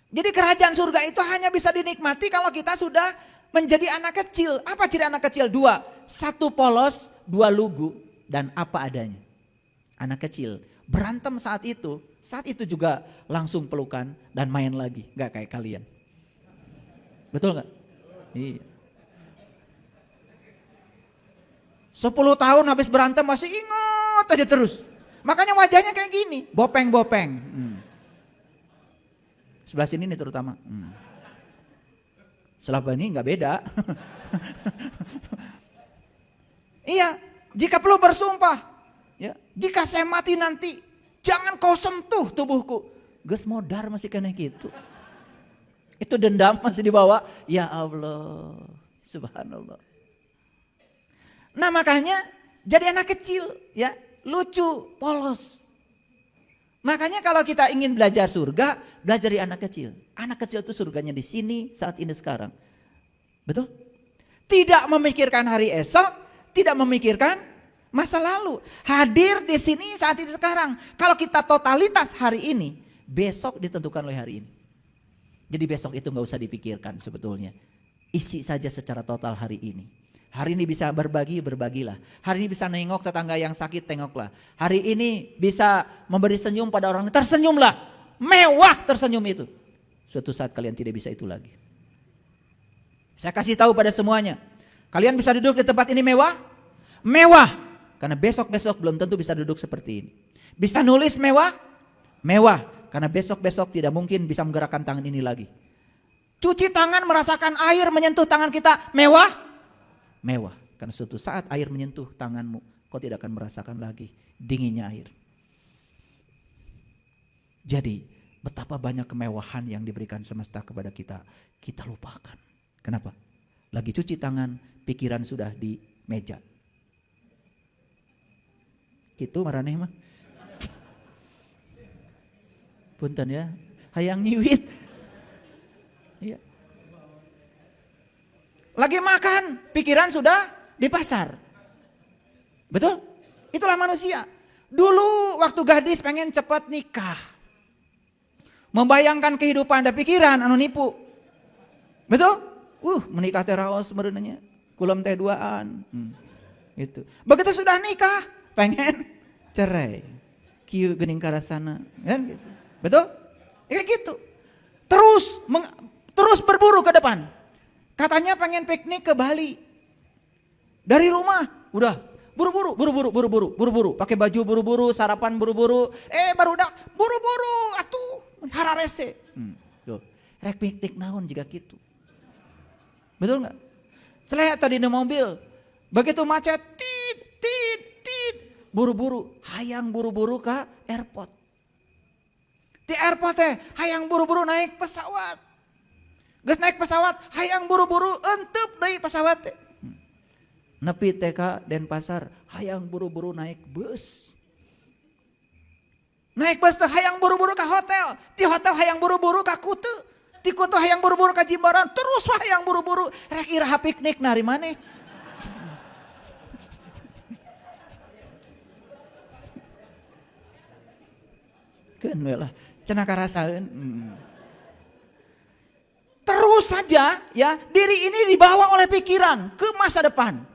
Jadi kerajaan surga itu hanya bisa dinikmati kalau kita sudah menjadi anak kecil. Apa ciri anak kecil? 2. 1 polos, 2 lugu, dan apa adanya. Anak kecil berantem saat itu juga langsung pelukan dan main lagi. Gak kayak kalian. Betul gak? Iya. 10 tahun habis berantem masih ingat aja terus. Makanya wajahnya kayak gini, bopeng-bopeng. Sebelah sini nih terutama. Sebelah ini nggak beda. Iya, jika perlu bersumpah, ya, jika saya mati nanti, jangan kau sentuh tubuhku. Geus modar masih kena gitu. Itu dendam masih dibawa. Ya Allah, subhanallah. Nah makanya jadi anak kecil, ya, lucu, polos. Makanya kalau kita ingin belajar surga, belajar dari anak kecil. Anak kecil itu surganya di sini, saat ini, sekarang. Betul? Tidak memikirkan hari esok, tidak memikirkan masa lalu. Hadir di sini, saat ini, sekarang. Kalau kita totalitas hari ini, besok ditentukan oleh hari ini. Jadi besok itu gak usah dipikirkan sebetulnya. Isi saja secara total hari ini. Hari ini bisa berbagi, berbagilah. Hari ini bisa nengok tetangga yang sakit, tengoklah. Hari ini bisa memberi senyum pada orang, tersenyumlah. Mewah tersenyum itu. Suatu saat kalian tidak bisa itu lagi. Saya kasih tahu pada semuanya. Kalian bisa duduk di tempat ini mewah? Mewah. Karena besok-besok belum tentu bisa duduk seperti ini. Bisa nulis mewah? Mewah. Karena besok-besok tidak mungkin bisa menggerakkan tangan ini lagi. Cuci tangan, merasakan air menyentuh tangan kita, mewah? Mewah, karena suatu saat air menyentuh tanganmu, kau tidak akan merasakan lagi dinginnya air. Jadi betapa banyak kemewahan yang diberikan semesta kepada kita, kita lupakan. Kenapa? Lagi cuci tangan, pikiran sudah di meja. Gitu maraneh mah. Punten ya, hayang nyiwit. Iya. Lagi makan, pikiran sudah di pasar. Betul? Itulah manusia. Dulu waktu gadis pengen cepat nikah. Membayangkan kehidupan ada pikiran anu nipu. Betul? Menikah teh raos sebenarnya. Kulem teh duaan. Gitu. Begitu sudah nikah, pengen cerai. Kieu geuning karasana, kan gitu. Betul? Kayak gitu. Terus berburu ke depan. Katanya pengen piknik ke Bali. Dari rumah udah buru-buru, pakai baju buru-buru, sarapan buru-buru, barudak buru-buru atuh hararese. Tuh, rek piknik naon juga gitu. Betul enggak? Celeh tadi di mobil, begitu macet, tit, buru-buru, hayang buru-buru ke airport. Di airport teh, hayang buru-buru naik pesawat. Geus naik pesawat, hayang buru-buru enteup deui pesawat teh. Nepi teh ka Denpasar, hayang buru-buru naik bus. Naik bus teh hayang buru-buru ke hotel. Di hotel hayang buru-buru ke Kutu. Di Kutu hayang buru-buru ke Jimbaran. Terus hayang buru-buru rek iraha piknik nari maneh. Keun we lah, cenah karasaeun. Terus saja ya, diri ini dibawa oleh pikiran ke masa depan.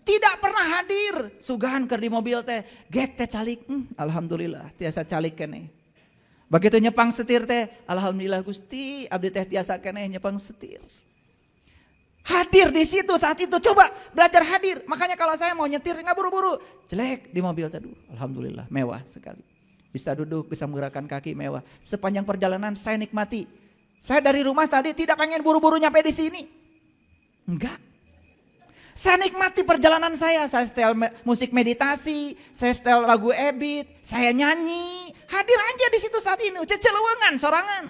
Tidak pernah hadir. Sugahan keur di mobil teh, gek teh calik. Alhamdulillah tiasa calik keneh. Begitu nyepang setir teh, alhamdulillah Gusti, abdi teh tiasa keneh nyepang setir. Hadir di situ saat itu, coba belajar hadir. Makanya kalau saya mau nyetir nggak buru-buru, jelek di mobil teh, alhamdulillah mewah sekali. Bisa duduk, bisa menggerakkan kaki mewah. Sepanjang perjalanan saya nikmati. Saya dari rumah tadi tidak pengen buru-buru nyampe di sini. Enggak. Saya nikmati perjalanan saya setel musik meditasi, saya setel lagu Ebit, saya nyanyi, hadir aja di situ saat ini, cecelewengan, sorangan.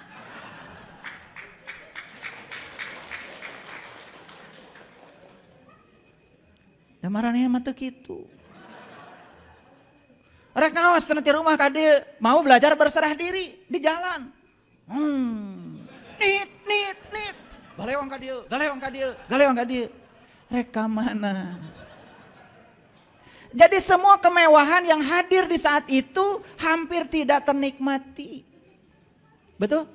Da marane mah teu kitu. Rek ngaos cenah rumah ka dieu, mau belajar berserah diri di jalan. Nit. Galewang ka dieu. Rek ka mana? Jadi semua kemewahan yang hadir di saat itu hampir tidak ternikmati. Betul?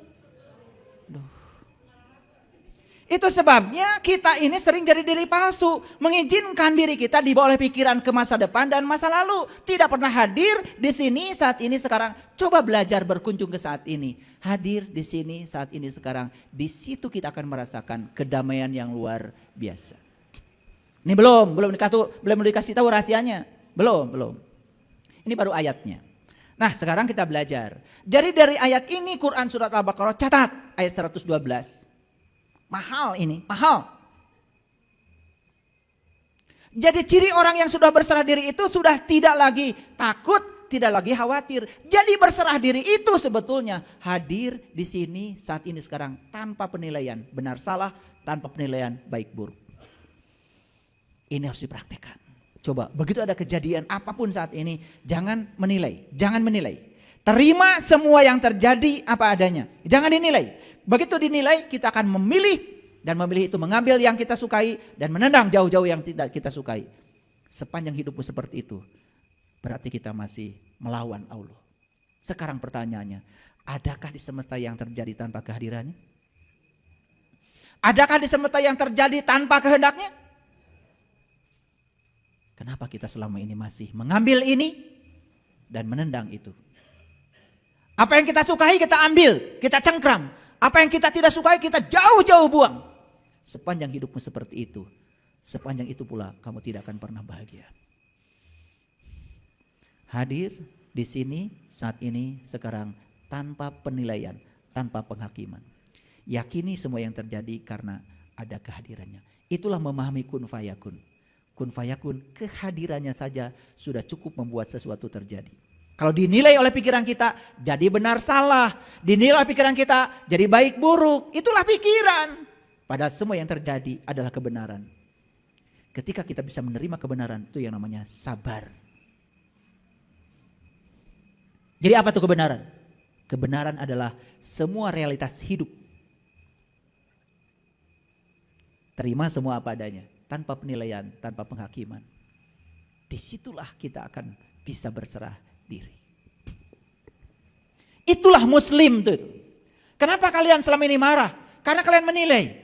Itu sebabnya kita ini sering jadi diri palsu, mengizinkan diri kita dibawa oleh pikiran ke masa depan dan masa lalu, tidak pernah hadir di sini saat ini sekarang. Coba belajar berkunjung ke saat ini, hadir di sini saat ini sekarang. Di situ kita akan merasakan kedamaian yang luar biasa. Ini belum dikasih tahu rahasianya, belum. Ini baru ayatnya. Nah, sekarang kita belajar. Jadi dari ayat ini Quran surat Al-Baqarah catat ayat 112. Mahal ini, mahal. Jadi ciri orang yang sudah berserah diri itu sudah tidak lagi takut, tidak lagi khawatir. Jadi berserah diri itu sebetulnya hadir di sini saat ini sekarang tanpa penilaian benar salah, tanpa penilaian baik buruk. Ini harus dipraktekkan. Coba begitu ada kejadian apapun saat ini, jangan menilai. Terima semua yang terjadi apa adanya. Jangan dinilai. Begitu dinilai kita akan memilih, dan memilih itu mengambil yang kita sukai dan menendang jauh-jauh yang tidak kita sukai. Sepanjang hidupmu seperti itu, berarti kita masih melawan Allah. Sekarang pertanyaannya, adakah di semesta yang terjadi tanpa kehadirannya? Adakah di semesta yang terjadi tanpa kehendaknya? Kenapa kita selama ini masih mengambil ini dan menendang itu? Apa yang kita sukai kita ambil, kita cengkram. Apa yang kita tidak sukai kita jauh-jauh buang. Sepanjang hidupmu seperti itu, sepanjang itu pula kamu tidak akan pernah bahagia. Hadir di sini, saat ini, sekarang tanpa penilaian, tanpa penghakiman. Yakini semua yang terjadi karena ada kehadirannya. Itulah memahami kun fayakun. Kun fayakun, kehadirannya saja sudah cukup membuat sesuatu terjadi. Kalau dinilai oleh pikiran kita, jadi benar salah. Dinilai oleh pikiran kita, jadi baik buruk. Itulah pikiran. Padahal semua yang terjadi adalah kebenaran. Ketika kita bisa menerima kebenaran, itu yang namanya sabar. Jadi apa itu kebenaran? Kebenaran adalah semua realitas hidup. Terima semua apa adanya. Tanpa penilaian, tanpa penghakiman. Disitulah kita akan bisa berserah diri. Itulah muslim tuh. Kenapa kalian selama ini marah? Karena kalian menilai.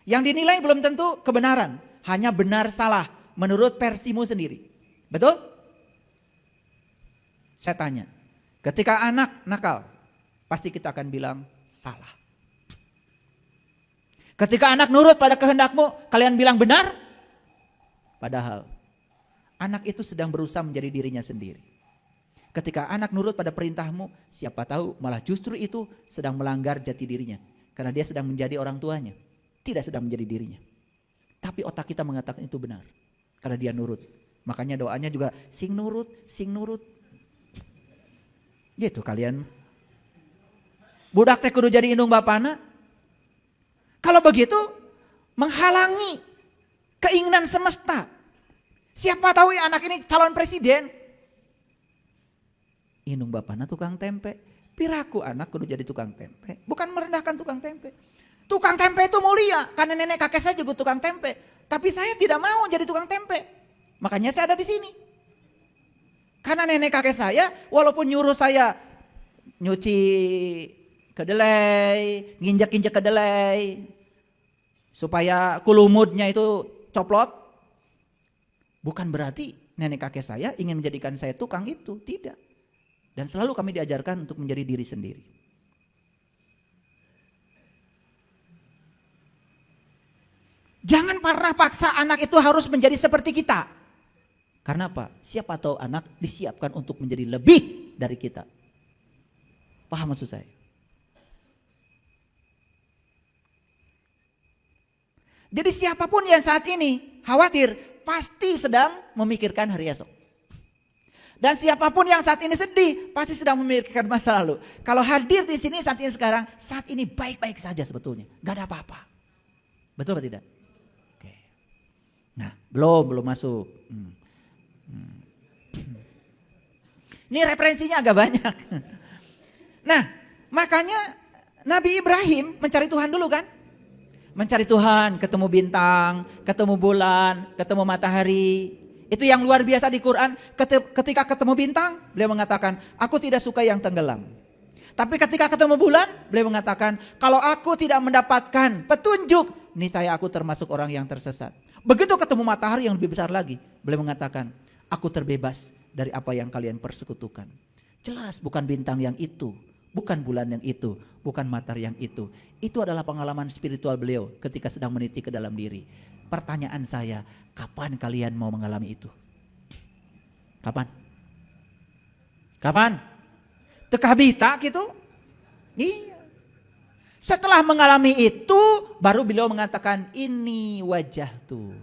Yang dinilai belum tentu kebenaran. Hanya benar salah menurut versimu sendiri. Betul? Saya tanya. Ketika anak nakal, pasti kita akan bilang salah. Ketika anak nurut pada kehendakmu, kalian bilang benar? Padahal anak itu sedang berusaha menjadi dirinya sendiri. Ketika anak nurut pada perintahmu, siapa tahu malah justru itu sedang melanggar jati dirinya. Karena dia sedang menjadi orang tuanya, tidak sedang menjadi dirinya. Tapi otak kita mengatakan itu benar, karena dia nurut. Makanya doanya juga sing nurut, sing nurut. Gitu kalian. Budak teh kudu jadi indung bapana. Kalau begitu menghalangi keinginan semesta. Siapa tahu ya anak ini calon presiden. Indung bapana tukang tempe. Piraku anak kudu jadi tukang tempe. Bukan merendahkan tukang tempe. Tukang tempe itu mulia. Karena nenek kakek saya juga tukang tempe. Tapi saya tidak mau jadi tukang tempe. Makanya saya ada di sini. Karena nenek kakek saya walaupun nyuruh saya nyuci kedelai, nginjak-injak kedelai supaya kulumutnya itu coplot, bukan berarti nenek kakek saya ingin menjadikan saya tukang itu, tidak. Dan selalu kami diajarkan untuk menjadi diri sendiri. Jangan pernah paksa anak itu harus menjadi seperti kita. Karena apa? Siapa tahu anak disiapkan untuk menjadi lebih dari kita. Paham maksud saya? Jadi siapapun yang saat ini khawatir, pasti sedang memikirkan hari esok. Dan siapapun yang saat ini sedih, pasti sedang memikirkan masa lalu. Kalau hadir di sini saat ini sekarang, saat ini baik-baik saja sebetulnya. Gak ada apa-apa. Betul atau tidak? Oke. Nah, belum masuk. Ini referensinya agak banyak. Nah, makanya Nabi Ibrahim mencari Tuhan dulu kan? Mencari Tuhan, ketemu bintang, ketemu bulan, ketemu matahari. Itu yang luar biasa di Quran. Ketika ketemu bintang, beliau mengatakan, aku tidak suka yang tenggelam. Tapi ketika ketemu bulan, beliau mengatakan, kalau aku tidak mendapatkan petunjuk, niscaya aku termasuk orang yang tersesat. Begitu ketemu matahari yang lebih besar lagi, beliau mengatakan, aku terbebas dari apa yang kalian persekutukan. Jelas bukan bintang yang itu, bukan bulan yang itu, bukan matahari yang itu. Itu adalah pengalaman spiritual beliau ketika sedang meniti ke dalam diri. Pertanyaan saya, kapan kalian mau mengalami itu? Kapan? Kapan? Tekah bita gitu? Iya. Setelah mengalami itu, baru beliau mengatakan, ini wajah tuh.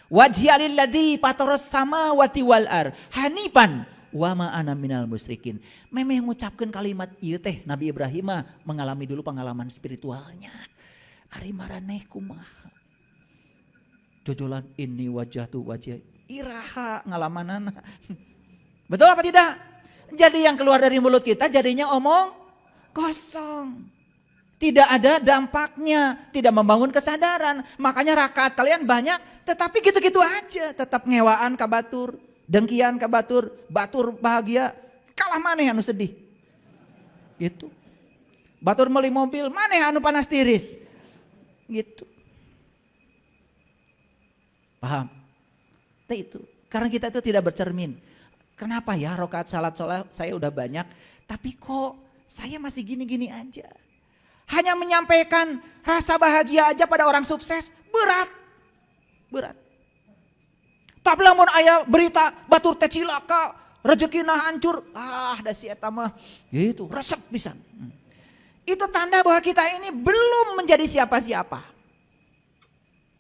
Wajhialilladzi fataras samawati wal ar hanifan wa ma ana minal musyrikin. Memeh mengucapkan kalimat ieu teh Nabi Ibrahim mengalami dulu pengalaman spiritualnya. Ari maraneh kumaha? Jojolan ini wajah tuh wajah iraha ngalamanana. Betul apa tidak? Jadi yang keluar dari mulut kita jadinya omong kosong. Tidak ada dampaknya, tidak membangun kesadaran. Makanya rakaat kalian banyak, tetapi gitu-gitu aja. Tetap ngewaan ka batur, dengkian ka batur, batur bahagia, kalah maneh anu sedih. Gitu. Batur meuli mobil, maneh anu panas tiris. Gitu. Paham? Nah itu, karena kita itu tidak bercermin. Kenapa ya rakaat salat saya udah banyak, tapi kok saya masih gini-gini aja. Hanya menyampaikan rasa bahagia aja pada orang sukses, berat. Berat. Tapi lamun aya berita batur teh cilaka, rezekina hancur, da si eta mah gitu, resep pisan. Itu tanda bahwa kita ini belum menjadi siapa-siapa.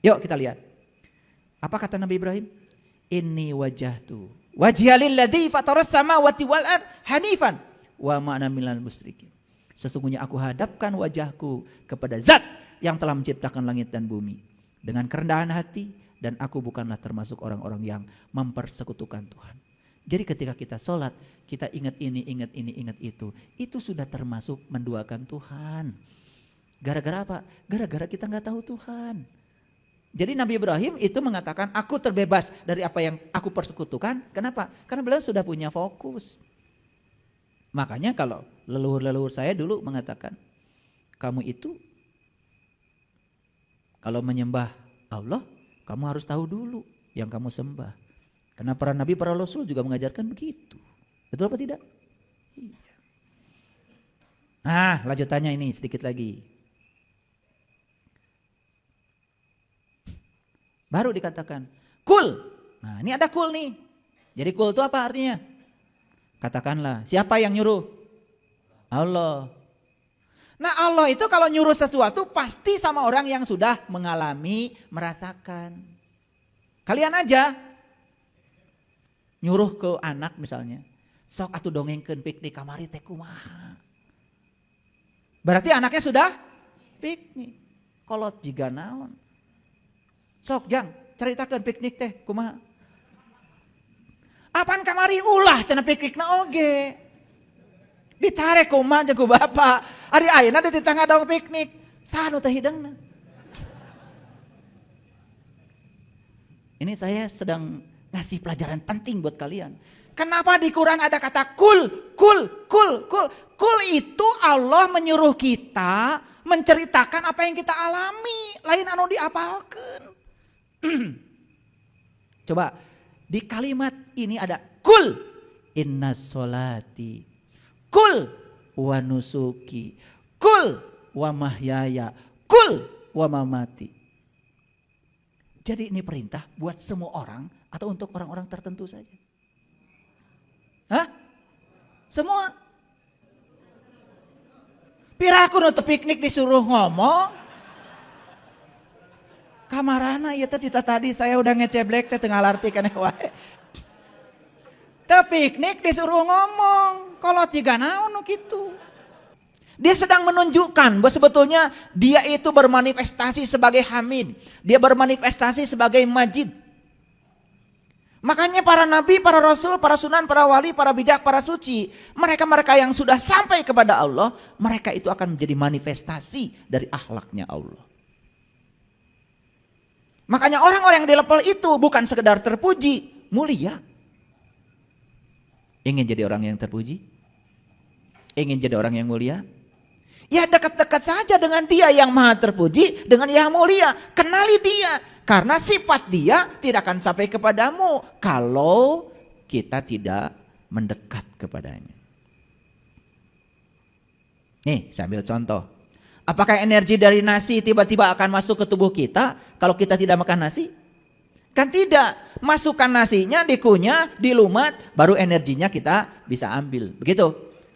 Yuk kita lihat. Apa kata Nabi Ibrahim? Inni wajahtu wajhialilladzi fataras samawati wal ard hanifan wa ma ana minal musyrikin. Sesungguhnya aku hadapkan wajahku kepada zat yang telah menciptakan langit dan bumi dengan kerendahan hati, dan aku bukanlah termasuk orang-orang yang mempersekutukan Tuhan. Jadi ketika kita sholat, kita ingat ini, ingat itu sudah termasuk menduakan Tuhan. Gara-gara apa? Gara-gara kita nggak tahu Tuhan. Jadi Nabi Ibrahim itu mengatakan, aku terbebas dari apa yang aku persekutukan. Kenapa? Karena beliau sudah punya fokus. Makanya kalau leluhur-leluhur saya dulu mengatakan, kamu itu kalau menyembah Allah, kamu harus tahu dulu yang kamu sembah. Karena para nabi, para rasul juga mengajarkan begitu. Betul apa tidak? Iya. Nah, lanjutannya ini sedikit lagi. Baru dikatakan, kul. Nah, ini ada kul nih. Jadi kul itu apa artinya? Katakanlah, siapa yang nyuruh? Allah. Nah, Allah itu kalau nyuruh sesuatu pasti sama orang yang sudah mengalami, merasakan. Kalian aja nyuruh ke anak misalnya, sok atuh dongengkeun piknik kamari teh kumaha. Berarti anaknya sudah piknik. Kolot jiga naon. Sok jang ceritakeun piknik teh kumaha. Apaan kamari ulah cenah piknikna oge. Dicare kumaha jeung ku bapa. Ari ayeuna di tangga dong piknik. Saha nu teh hidangna? Ini saya sedang ngasih pelajaran penting buat kalian. Kenapa di Quran ada kata kul, kul, kul, kul. Kul itu Allah menyuruh kita menceritakan apa yang kita alami. Lain anu diapalkeun. Coba di kalimat ini ada kul inna sholati, kul wa nusuki, kul wa mahyaya, kul wa mamati. Jadi ini perintah buat semua orang atau untuk orang-orang tertentu saja? Hah? Semua? Piraku nu teu piknik disuruh ngomong. Kamarana ieu teh tadi saya udah ngeceblek teh teu ngalartikeun wae. Teu piknik disuruh ngomong, kolot jiga naon nu kitu. Dia sedang menunjukkan bahwa sebetulnya dia itu bermanifestasi sebagai Hamid, dia bermanifestasi sebagai Majid. Makanya para nabi, para rasul, para sunan, para wali, para bijak, para suci, mereka-mereka yang sudah sampai kepada Allah, mereka itu akan menjadi manifestasi dari akhlaknya Allah. Makanya orang-orang yang di level itu bukan sekedar terpuji, mulia. Ingin jadi orang yang terpuji? Ingin jadi orang yang mulia? Ya dekat-dekat saja dengan dia yang maha terpuji, dengan yang mulia. Kenali dia. Karena sifat dia tidak akan sampai kepadamu kalau kita tidak mendekat kepadanya. Nih, saya ambil contoh. Apakah energi dari nasi tiba-tiba akan masuk ke tubuh kita kalau kita tidak makan nasi? Kan tidak. Masukkan nasinya, dikunyah, dilumat, baru energinya kita bisa ambil. Begitu.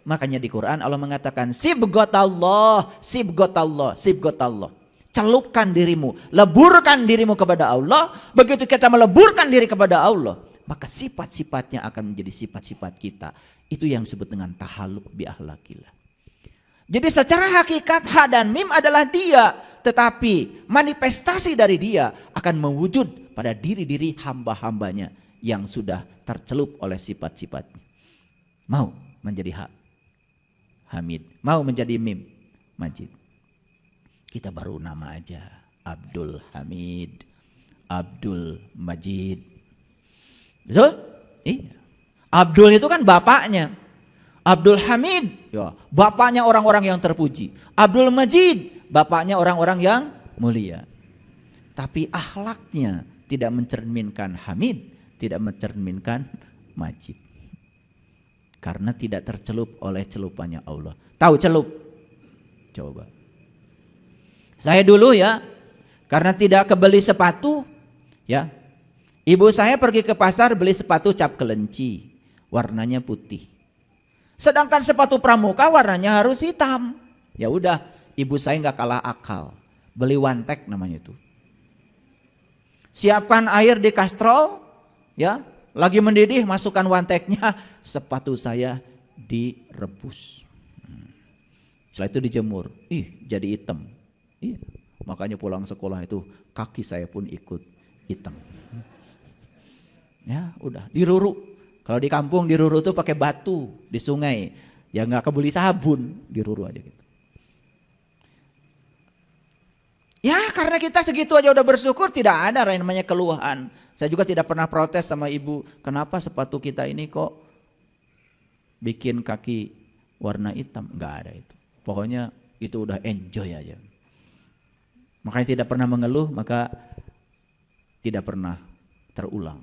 Makanya di Quran Allah mengatakan sibghatallah, sibghatallah, sibghatallah. Celupkan dirimu, leburkan dirimu kepada Allah. Begitu kita meleburkan diri kepada Allah, maka sifat-sifatnya akan menjadi sifat-sifat kita. Itu yang disebut dengan tahalluq bi akhlaqillah. Jadi secara hakikat ha dan mim adalah dia, tetapi manifestasi dari dia akan mewujud pada diri-diri hamba-hambanya yang sudah tercelup oleh sifat-sifatnya. Mau menjadi ha, Hamid, mau menjadi mim, Majid. Kita baru nama aja, Abdul Hamid, Abdul Majid. Betul? Iya. Abdul itu kan bapaknya. Abdul Hamid, ya, bapaknya orang-orang yang terpuji. Abdul Majid, bapaknya orang-orang yang mulia. Tapi akhlaknya tidak mencerminkan Hamid, tidak mencerminkan Majid. Karena tidak tercelup oleh celupannya Allah. Tahu celup? Coba. Saya dulu ya, karena tidak kebeli sepatu, ya. Ibu saya pergi ke pasar beli sepatu cap kelenci, warnanya putih. Sedangkan sepatu pramuka warnanya harus hitam. Ya udah, ibu saya nggak kalah akal, beli wantek namanya itu. Siapkan air di kastrol, ya, lagi mendidih, masukkan wanteknya, sepatu saya direbus. Setelah itu dijemur, jadi hitam. Iya, makanya pulang sekolah itu kaki saya pun ikut hitam. Ya udah, diruru. Kalau di kampung diruru tuh pakai batu di sungai, ya nggak kebeli sabun, diruru aja gitu. Ya karena kita segitu aja udah bersyukur, tidak ada yang namanya keluhan. Saya juga tidak pernah protes sama ibu, kenapa sepatu kita ini kok bikin kaki warna hitam, nggak ada itu. Pokoknya itu udah enjoy aja. Makanya tidak pernah mengeluh, maka tidak pernah terulang.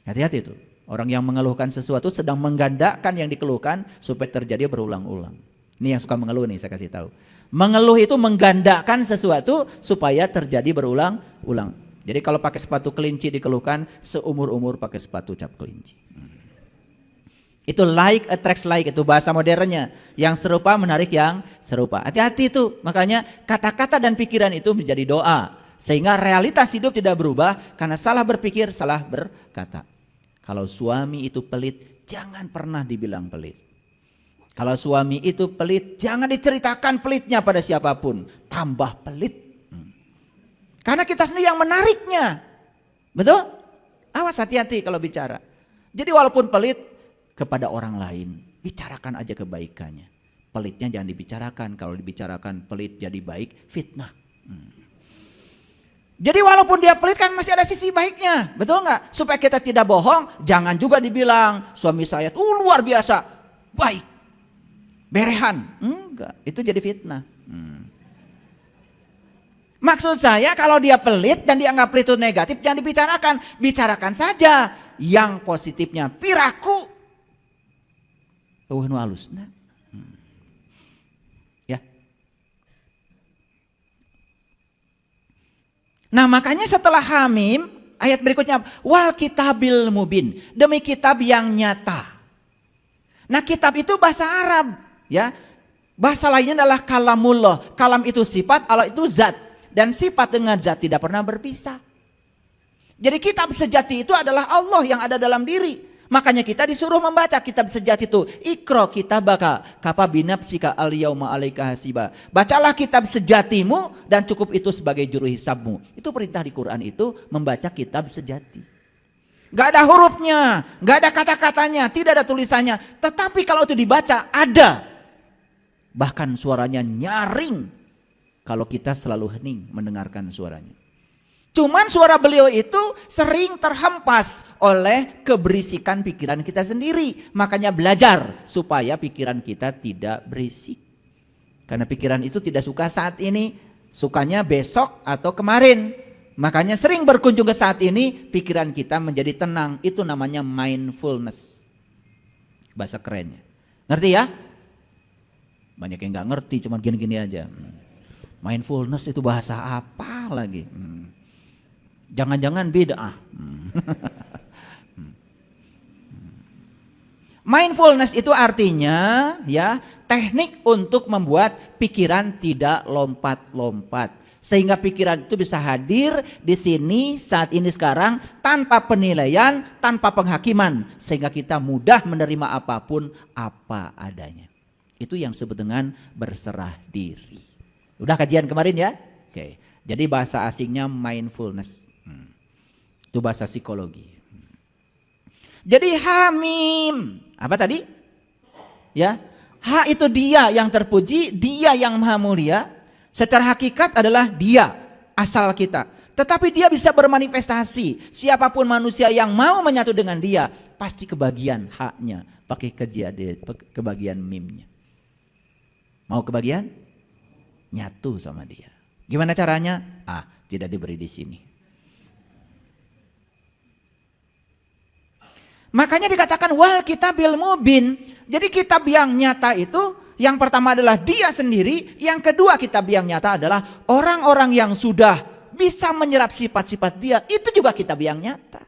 Hati-hati itu. Orang yang mengeluhkan sesuatu sedang menggandakan yang dikeluhkan supaya terjadi berulang-ulang. Ini yang suka mengeluh nih, saya kasih tahu. Mengeluh itu menggandakan sesuatu supaya terjadi berulang-ulang. Jadi kalau pakai sepatu kelinci dikeluhkan, seumur-umur pakai sepatu cap kelinci. Itu like attracts like, itu bahasa modernnya. Yang serupa menarik yang serupa. Hati-hati itu. Makanya kata-kata dan pikiran itu menjadi doa. Sehingga realitas hidup tidak berubah karena salah berpikir, salah berkata. Kalau suami itu pelit, jangan pernah dibilang pelit. Kalau suami itu pelit, jangan diceritakan pelitnya pada siapapun. Tambah pelit. Karena kita sendiri yang menariknya. Betul? Awas, hati-hati kalau bicara. Jadi walaupun pelit, kepada orang lain, bicarakan aja kebaikannya. Pelitnya jangan dibicarakan. Kalau dibicarakan pelit jadi baik, fitnah. Jadi walaupun dia pelit kan masih ada sisi baiknya. Betul nggak? Supaya kita tidak bohong, jangan juga dibilang suami saya tuh luar biasa baik, berehan. Enggak, itu jadi fitnah. Maksud saya kalau dia pelit dan dianggap pelit itu negatif, jangan dibicarakan. Bicarakan saja yang positifnya. Piraku halusna. Ya. Nah, makanya setelah Hamim, ayat berikutnya wal kitabil mubin, demi kitab yang nyata. Nah, kitab itu bahasa Arab, ya. Bahasa lainnya adalah kalamullah. Kalam itu sifat, Allah itu zat, dan sifat dengan zat tidak pernah berpisah. Jadi kitab sejati itu adalah Allah yang ada dalam diri. Makanya kita disuruh membaca kitab sejati itu. Iqra kitabaka kafa binafsika al-yauma 'alaika hasiba. Bacalah kitab sejatimu dan cukup itu sebagai juru hisabmu. Itu perintah di Quran itu, membaca kitab sejati. Gak ada hurufnya, gak ada kata-katanya, tidak ada tulisannya. Tetapi kalau itu dibaca ada. Bahkan suaranya nyaring. Kalau kita selalu hening mendengarkan suaranya. Cuman suara beliau itu sering terhempas oleh keberisikan pikiran kita sendiri. Makanya belajar supaya pikiran kita tidak berisik. Karena pikiran itu tidak suka saat ini, sukanya besok atau kemarin. Makanya sering berkunjung ke saat ini, pikiran kita menjadi tenang. Itu namanya mindfulness. Bahasa kerennya. Ngerti ya? Banyak yang gak ngerti, cuma gini-gini aja. Mindfulness itu bahasa apa lagi? Jangan-jangan bid'ah. Mindfulness itu artinya ya teknik untuk membuat pikiran tidak lompat-lompat. Sehingga pikiran itu bisa hadir di sini saat ini sekarang tanpa penilaian, tanpa penghakiman. Sehingga kita mudah menerima apapun apa adanya. Itu yang disebut dengan berserah diri. Udah kajian kemarin ya? Oke. Jadi bahasa asingnya mindfulness. Itu bahasa psikologi. Jadi Hamim, apa tadi? Ya, Ha itu dia yang terpuji, dia yang maha mulia. Secara hakikat adalah dia, asal kita. Tetapi dia bisa bermanifestasi. Siapapun manusia yang mau menyatu dengan dia, pasti kebagian haknya. Pakai kebagian mimnya. Mau kebagian? Nyatu sama dia. Gimana caranya? Tidak diberi di sini. Makanya dikatakan wal kitabil mubin. Jadi kitab yang nyata itu yang pertama adalah dia sendiri, yang kedua kitab yang nyata adalah orang-orang yang sudah bisa menyerap sifat-sifat dia, itu juga kitab yang nyata.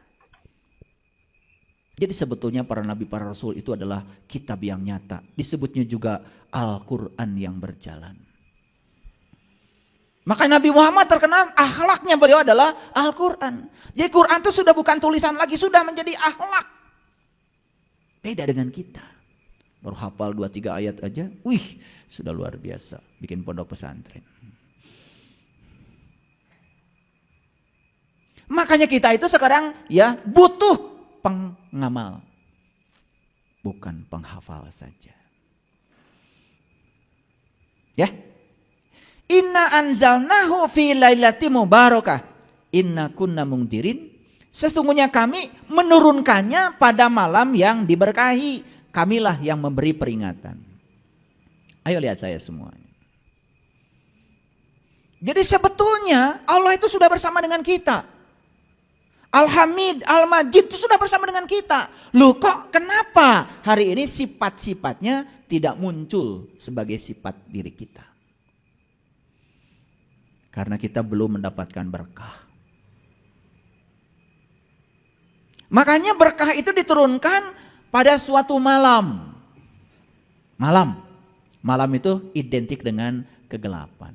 Jadi sebetulnya para nabi, para rasul itu adalah kitab yang nyata. Disebutnya juga Al-Quran yang berjalan. Maka Nabi Muhammad terkenal akhlaknya beliau adalah Al-Quran. Jadi Quran itu sudah bukan tulisan lagi, sudah menjadi akhlak. Beda dengan kita. Baru hafal 2-3 ayat aja, sudah luar biasa. Bikin pondok pesantren. Makanya kita itu sekarang ya butuh pengamal. Bukan penghafal saja. Ya. Inna anzalnahu fi lailatin mubarakah. Inna kunna mungdirin. Sesungguhnya kami menurunkannya pada malam yang diberkahi. kamilah yang memberi peringatan. Ayo lihat saya semuanya. Jadi sebetulnya Allah itu sudah bersama dengan kita. Al-Hamid, Al-Majid itu sudah bersama dengan kita. Loh kok kenapa hari ini sifat-sifatnya tidak muncul sebagai sifat diri kita? Karena kita belum mendapatkan berkah. Makanya berkah itu diturunkan pada suatu malam. Malam itu identik dengan kegelapan.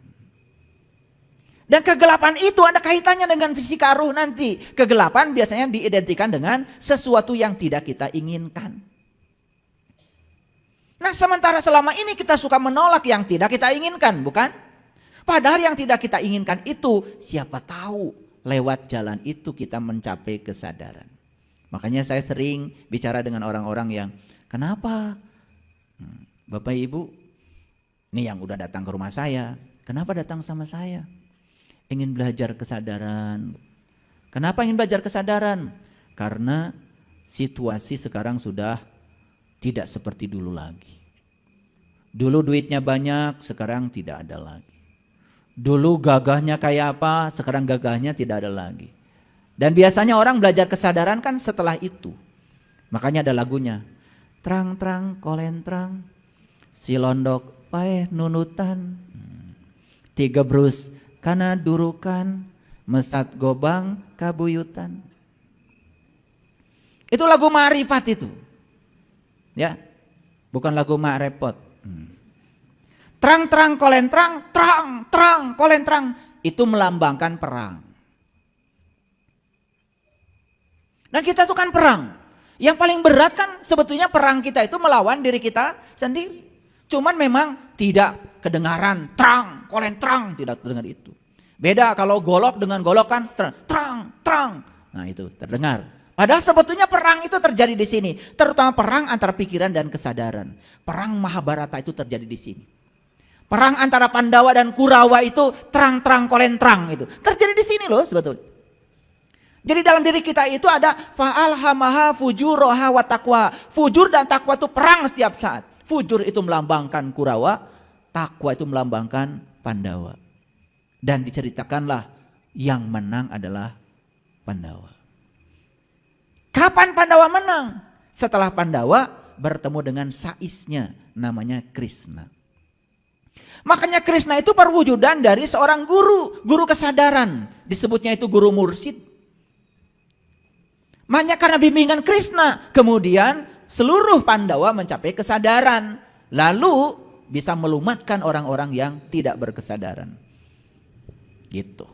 Dan kegelapan itu ada kaitannya dengan fisika ruh nanti. Kegelapan biasanya diidentikan dengan sesuatu yang tidak kita inginkan. Nah, sementara selama ini kita suka menolak yang tidak kita inginkan, bukan? Padahal yang tidak kita inginkan itu, siapa tahu lewat jalan itu kita mencapai kesadaran. Makanya saya sering bicara dengan orang-orang yang, kenapa? Bapak Ibu, ini yang udah datang ke rumah saya, kenapa datang sama saya? Ingin belajar kesadaran. Kenapa ingin belajar kesadaran? Karena situasi sekarang sudah tidak seperti dulu lagi. Dulu duitnya banyak, sekarang tidak ada lagi. Dulu gagahnya kayak apa, sekarang gagahnya tidak ada lagi. Dan biasanya orang belajar kesadaran kan setelah itu. Makanya ada lagunya. Terang-terang kolentrang, si londok paeh nunutan, tiga brus kana durukan, mesat gobang kabuyutan. Itu lagu ma'rifat itu. Ya. Bukan lagu ma'repot. Terang-terang kolentrang, terang kolentrang, itu melambangkan perang. Dan kita itu kan perang. Yang paling berat kan sebetulnya perang kita itu melawan diri kita sendiri. Cuman memang tidak kedengaran terang, kolentrang, tidak terdengar itu. Beda kalau golok dengan golok kan terang. Nah itu terdengar. Padahal sebetulnya perang itu terjadi di sini. Terutama perang antara pikiran dan kesadaran. Perang Mahabharata itu terjadi di sini. Perang antara Pandawa dan Kurawa itu terang kolentrang itu. Terjadi di sini loh sebetulnya. Jadi dalam diri kita itu ada fa'alhamaha fujuroha wa taqwa. Fujur dan takwa itu perang setiap saat. Fujur itu melambangkan Kurawa, takwa itu melambangkan Pandawa. Dan diceritakanlah yang menang adalah Pandawa. Kapan Pandawa menang? Setelah Pandawa bertemu dengan saisnya, namanya Krishna. Makanya Krishna itu perwujudan dari seorang guru kesadaran. Disebutnya itu guru mursyid. Makanya karena bimbingan Krishna, kemudian seluruh Pandawa mencapai kesadaran. Lalu bisa melumatkan orang-orang yang tidak berkesadaran. Gitu.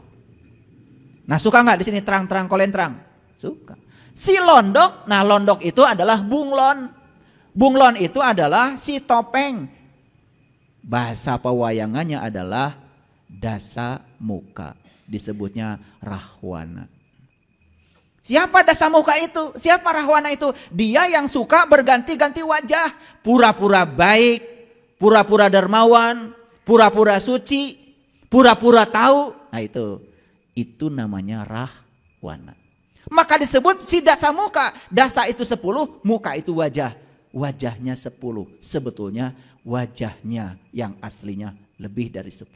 Nah suka nggak di sini terang kolentrang? Suka. Si londok, nah londok itu adalah bunglon. Bunglon itu adalah si topeng. Bahasa pewayangannya adalah dasa muka. Disebutnya Rahwana. Siapa dasa muka itu? Siapa Rahwana itu? Dia yang suka berganti-ganti wajah. Pura-pura baik, pura-pura dermawan, pura-pura suci, pura-pura tahu. Nah itu namanya Rahwana. Maka disebut si dasa muka. Dasa itu 10, muka itu wajah. Wajahnya 10. Sebetulnya wajahnya yang aslinya lebih dari 10.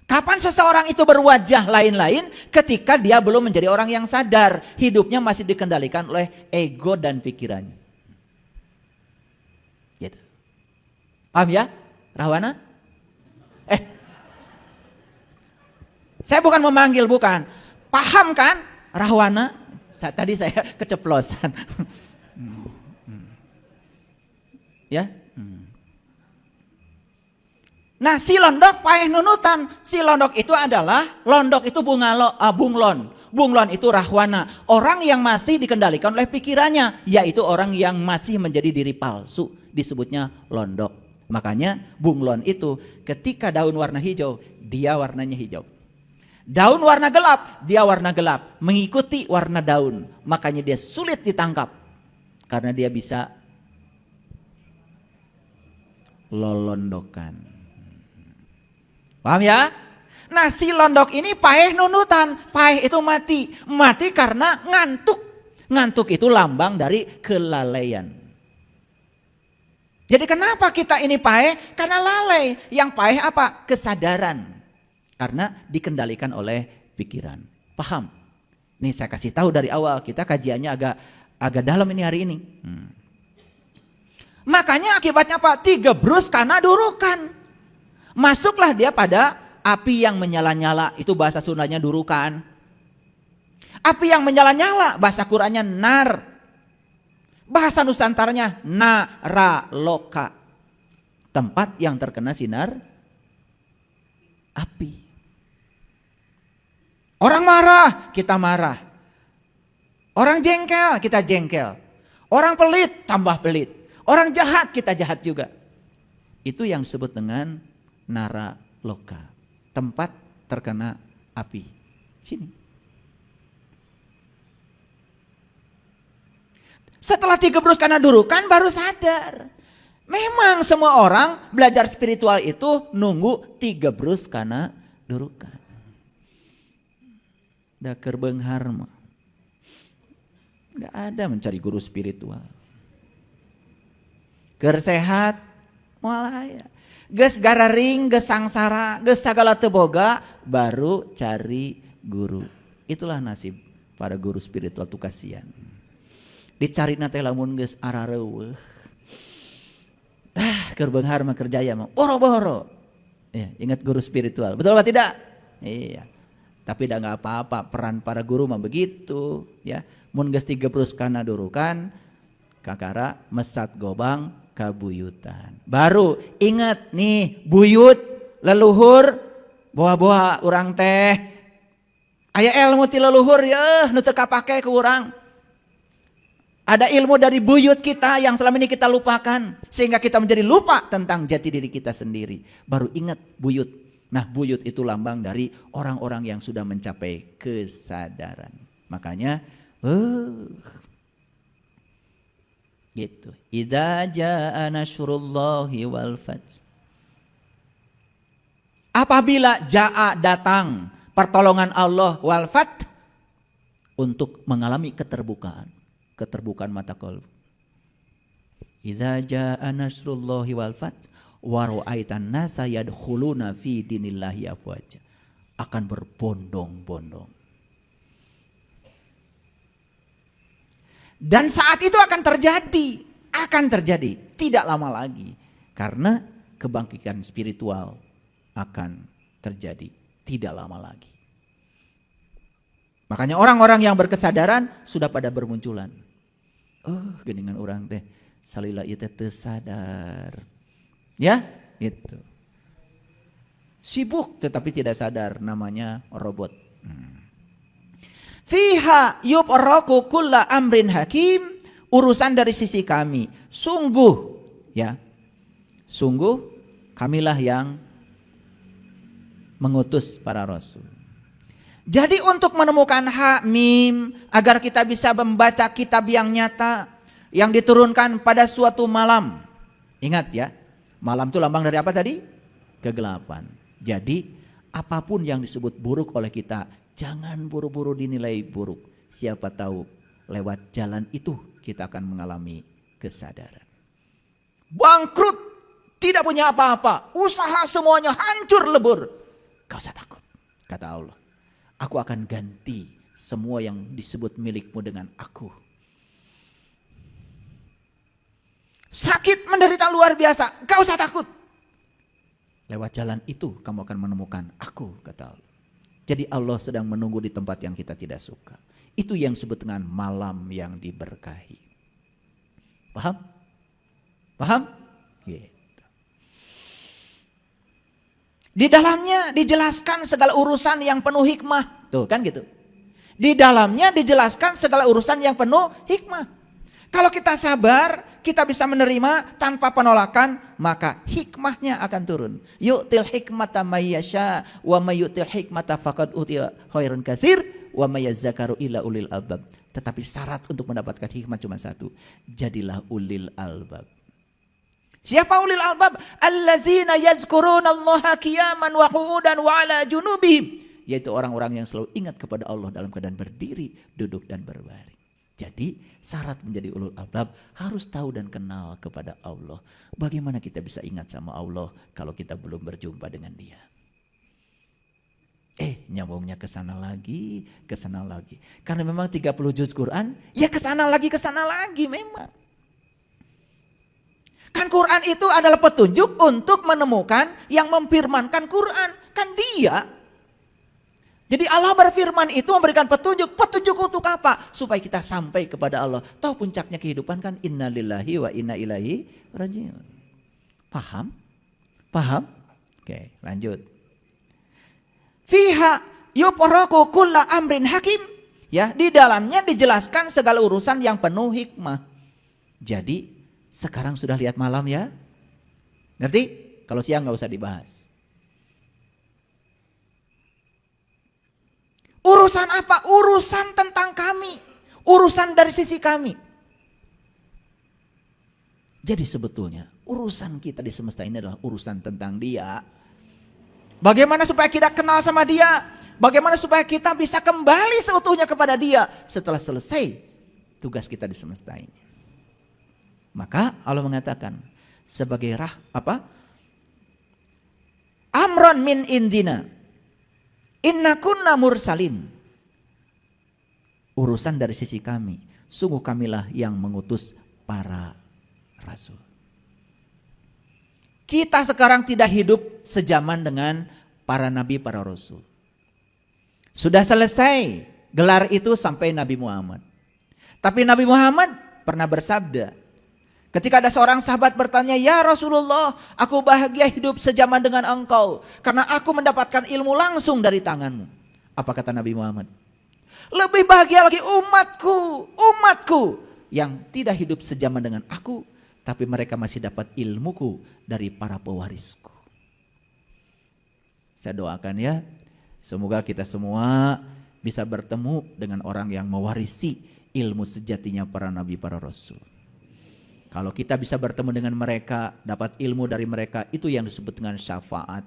Kapan seseorang itu berwajah lain-lain? Ketika dia belum menjadi orang yang sadar. Hidupnya masih dikendalikan oleh ego dan pikirannya. Gitu. Paham ya? Rahwana? Saya bukan memanggil, bukan. Paham kan? Rahwana? Tadi saya keceplosan. Ya? Nah si londok paeh nunutan. Si londok itu adalah, londok itu bunglon. Bunglon itu Rahwana. Orang yang masih dikendalikan oleh pikirannya. Yaitu orang yang masih menjadi diri palsu. Disebutnya londok. Makanya bunglon itu ketika daun warna hijau, dia warnanya hijau. Daun warna gelap, dia warna gelap. Mengikuti warna daun. Makanya dia sulit ditangkap. Karena dia bisa lolondokan. Paham ya? Nah si londok ini paeh nunutan. Paeh itu mati. Mati karena ngantuk. Ngantuk itu lambang dari kelalaian. Jadi kenapa kita ini paeh? Karena lalai. Yang paeh apa? Kesadaran. Karena dikendalikan oleh pikiran. Paham? Nih saya kasih tahu dari awal, kita kajiannya agak dalam ini hari ini. Makanya akibatnya apa? Digebrus karena durukan. Masuklah dia pada api yang menyala-nyala. Itu bahasa Sundanya durukan. Api yang menyala-nyala, bahasa Qurannya nar. Bahasa Nusantaranya naraloka. Tempat yang terkena sinar api. Orang marah, kita marah. Orang jengkel, kita jengkel. Orang pelit, tambah pelit. Orang jahat, kita jahat juga. Itu yang disebut dengan naraloka. Tempat terkena api. Sini. Setelah digebrus karena durukan, baru sadar. Memang semua orang belajar spiritual itu nunggu digebrus karena durukan. Daker benghar mah. Gak ada mencari guru spiritual. Ger sehat malaya. Geus gararing, geus sangsara, geus sagala teu boga, baru cari guru. Itulah nasib para guru spiritual tuh kasihan. Dicari teh lamun geus arareueuh. Keur beunghar mah kerjaya mah boro-boro. Ya, ingat guru spiritual. Betul apa tidak? Iya. Tapi dah nggak apa-apa, peran para guru mah begitu, ya. Mun geus digebrus kana durukan, kakara mesat gobang kabuyutan. Baru ingat nih, buyut leluhur boa-boa urang teh. Aya ilmu ti leluhur ya, nu teu kapake ku urang. Ada ilmu dari buyut kita yang selama ini kita lupakan, sehingga kita menjadi lupa tentang jati diri kita sendiri. Baru ingat buyut. Nah, buyut itu lambang dari orang-orang yang sudah mencapai kesadaran. Makanya, gitu. Idza jaa nasrullahi wal fath. Apabila jaa datang pertolongan Allah wal fath untuk mengalami keterbukaan mata qalb. Idza jaa nasrullahi wal fath wa ra'aitan nasa yadkhuluna fi dinillahi afwaja. Akan berbondong-bondong. Dan saat itu akan terjadi tidak lama lagi, karena kebangkitan spiritual akan terjadi tidak lama lagi. Makanya orang-orang yang berkesadaran sudah pada bermunculan. Oh, geningan orang teh salila ieu teh teu sadar. Ya, gitu. Sibuk tetapi tidak sadar, namanya robot. Fiha yubraku kulla amrin hakim, urusan dari sisi kami. Sungguh, ya. Sungguh kamilah yang mengutus para rasul. Jadi untuk menemukan hak mim, agar kita bisa membaca kitab yang nyata, yang diturunkan pada suatu malam. Ingat ya, malam itu lambang dari apa tadi? Kegelapan. Jadi apapun yang disebut buruk oleh kita, jangan buru-buru dinilai buruk. Siapa tahu lewat jalan itu kita akan mengalami kesadaran. Bangkrut, tidak punya apa-apa, usaha semuanya hancur lebur. Gak usah takut, kata Allah. Aku akan ganti semua yang disebut milikmu dengan aku. Sakit menderita luar biasa, gak usah takut. Lewat jalan itu kamu akan menemukan aku, kata Allah. Jadi Allah sedang menunggu di tempat yang kita tidak suka. Itu yang disebut dengan malam yang diberkahi. Paham? Paham? Gitu. Di dalamnya dijelaskan segala urusan yang penuh hikmah. Tuh kan gitu. Di dalamnya dijelaskan segala urusan yang penuh hikmah. Kalau kita sabar, kita bisa menerima tanpa penolakan, maka hikmahnya akan turun. Yu'til hikmata mayyasha wa mayyutil hikmata faqad utiya khairun katsir wa mayyazakaru illa ulil albab. Tetapi syarat untuk mendapatkan hikmah cuma satu, jadilah ulil albab. Siapa ulil albab? Allazina yazkurunallaha qiyaman wa qu'udan wa ala junubihim. Yaitu orang-orang yang selalu ingat kepada Allah dalam keadaan berdiri, duduk dan berbaring. Jadi syarat menjadi ulul albab harus tahu dan kenal kepada Allah. Bagaimana kita bisa ingat sama Allah kalau kita belum berjumpa dengan Dia? Nyambungnya ke sana lagi, ke sana lagi. Karena memang 30 juz Quran, ya ke sana lagi memang. Kan Quran itu adalah petunjuk untuk menemukan yang memfirmankan Quran. Kan Dia. Jadi Allah berfirman itu memberikan petunjuk. Petunjuk untuk apa? Supaya kita sampai kepada Allah. Tahu puncaknya kehidupan kan innalillahi wa inna ilaihi rajiun. Paham? Paham? Oke, lanjut. Fiha yufraqu kulla amrin hakim. Ya, di dalamnya dijelaskan segala urusan yang penuh hikmah. Jadi, sekarang sudah lihat malam ya? Ngerti? Kalau siang nggak usah dibahas. Urusan apa? Urusan tentang kami. Urusan dari sisi kami. Jadi sebetulnya urusan kita di semesta ini adalah urusan tentang Dia. Bagaimana supaya kita kenal sama Dia? Bagaimana supaya kita bisa kembali seutuhnya kepada Dia setelah selesai tugas kita di semesta ini? Maka Allah mengatakan sebagai amron min indina. Inna kunna mursalin. Urusan dari sisi kami. Sungguh kamilah yang mengutus para rasul. Kita sekarang tidak hidup sejaman dengan para nabi, para rasul. Sudah selesai gelar itu sampai Nabi Muhammad. Tapi Nabi Muhammad pernah bersabda, ketika ada seorang sahabat bertanya, "Ya Rasulullah, aku bahagia hidup sejaman dengan engkau karena aku mendapatkan ilmu langsung dari tanganmu." Apa kata Nabi Muhammad? "Lebih bahagia lagi umatku yang tidak hidup sejaman dengan aku, tapi mereka masih dapat ilmuku dari para pewarisku." Saya doakan ya, semoga kita semua bisa bertemu dengan orang yang mewarisi ilmu sejatinya para nabi, para rasul. Kalau kita bisa bertemu dengan mereka, dapat ilmu dari mereka, itu yang disebut dengan syafaat.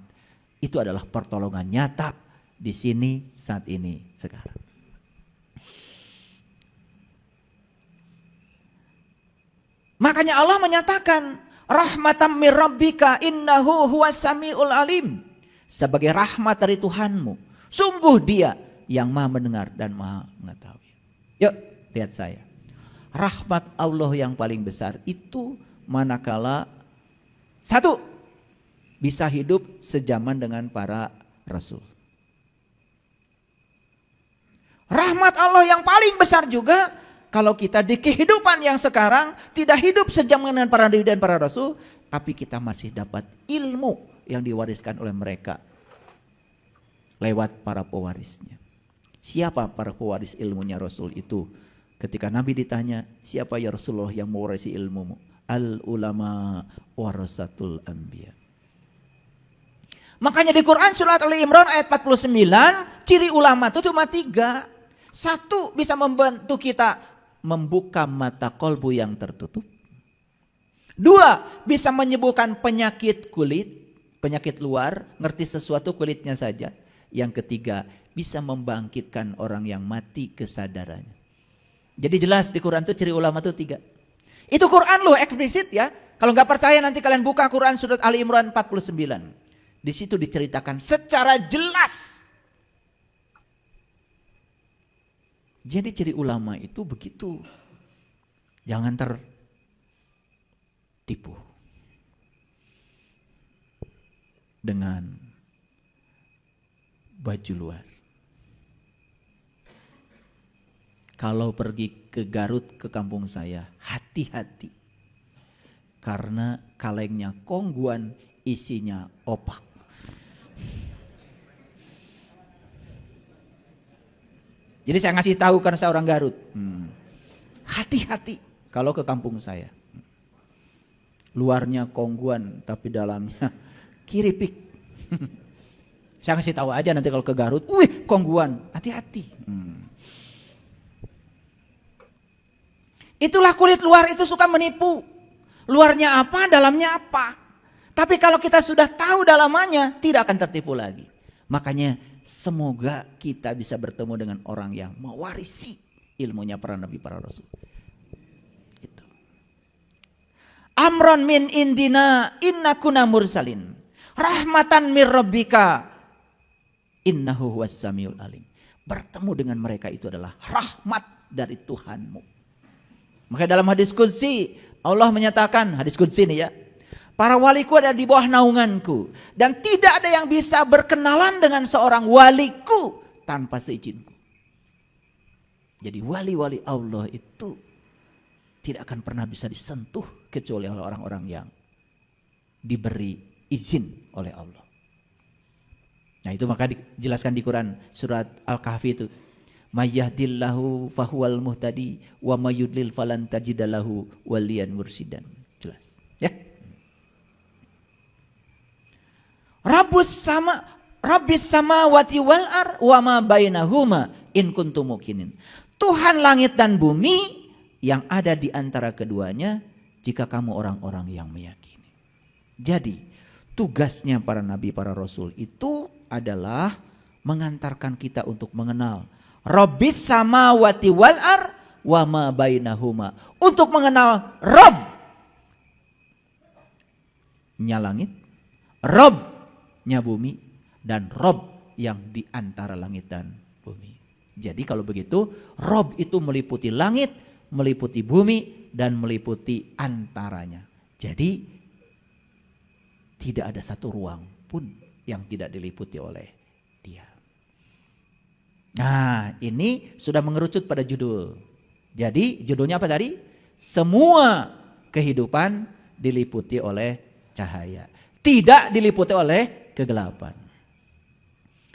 Itu adalah pertolongan nyata di sini, saat ini, sekarang. Makanya Allah menyatakan, rahmatan mir rabbika innahu huwas samiul alim. Sebagai rahmat dari Tuhanmu, sungguh Dia yang Maha mendengar dan Maha mengetahui. Yuk, lihat saya. Rahmat Allah yang paling besar itu manakala satu, bisa hidup sejaman dengan para rasul. Rahmat Allah yang paling besar juga kalau kita di kehidupan yang sekarang tidak hidup sejaman dengan para nabi dan para rasul, tapi kita masih dapat ilmu yang diwariskan oleh mereka lewat para pewarisnya. Siapa para pewaris ilmunya Rasul itu? Ketika Nabi ditanya, siapa ya Rasulullah yang mewarisi ilmumu? Al ulama warasatul anbiya. Makanya di Quran surat Ali Imran ayat 49, ciri ulama itu cuma 3. 1, bisa membantu kita membuka mata kolbu yang tertutup. 2, bisa menyembuhkan penyakit kulit, penyakit luar, ngerti sesuatu kulitnya saja. Yang 3, bisa membangkitkan orang yang mati kesadarannya. Jadi jelas di Quran itu ciri ulama itu 3. Itu Quran loh eksplisit ya. Kalau nggak percaya nanti kalian buka Quran surat Ali Imran 49. Di situ diceritakan secara jelas. Jadi ciri ulama itu begitu. Jangan tertipu dengan baju luar. Kalau pergi ke Garut, ke kampung saya, hati-hati. Karena kalengnya kongguan, isinya opak. Jadi saya ngasih tahu karena saya orang Garut. Hati-hati kalau ke kampung saya. Luarnya kongguan, tapi dalamnya kiripik. Saya ngasih tahu aja nanti kalau ke Garut, wih kongguan, hati-hati. Itulah kulit luar itu suka menipu. Luarnya apa, dalamnya apa. Tapi kalau kita sudah tahu dalamannya, tidak akan tertipu lagi. Makanya semoga kita bisa bertemu dengan orang yang mewarisi ilmunya para nabi, para rasul. Itu. Amron min indina inna kunna mursalin. Rahmatan mir rabbika innahu huwas samiul alim. Bertemu dengan mereka itu adalah rahmat dari Tuhanmu. Maka dalam hadis qudsi Allah menyatakan, hadis qudsi ini ya, para waliku ada di bawah naunganku dan tidak ada yang bisa berkenalan dengan seorang waliku tanpa seizinku. Jadi wali-wali Allah itu tidak akan pernah bisa disentuh kecuali oleh orang-orang yang diberi izin oleh Allah. Nah itu maka dijelaskan di Quran surat Al-Kahfi itu. Mayyahdillahu fahuwal muhtadi wa mayyudlil falan tajidalahu waliyan mursidan. Jelas. Ya. Rabbis samawati wal ar wa ma bainahuma in kuntum muqinin. Tuhan langit dan bumi yang ada di antara keduanya jika kamu orang-orang yang meyakini. Jadi tugasnya para nabi, para rasul itu adalah mengantarkan kita untuk mengenal Rabbis samawati wal ar wa ma bainahuma. Untuk mengenal Rabb-nya langit, Rabb-nya bumi, dan Rabb yang di antara langit dan bumi. Jadi kalau begitu Rabb itu meliputi langit, meliputi bumi, dan meliputi antaranya. Jadi tidak ada satu ruang pun yang tidak diliputi oleh Dia. Nah ini sudah mengerucut pada judul. Jadi judulnya apa tadi? Semua kehidupan diliputi oleh cahaya, tidak diliputi oleh kegelapan.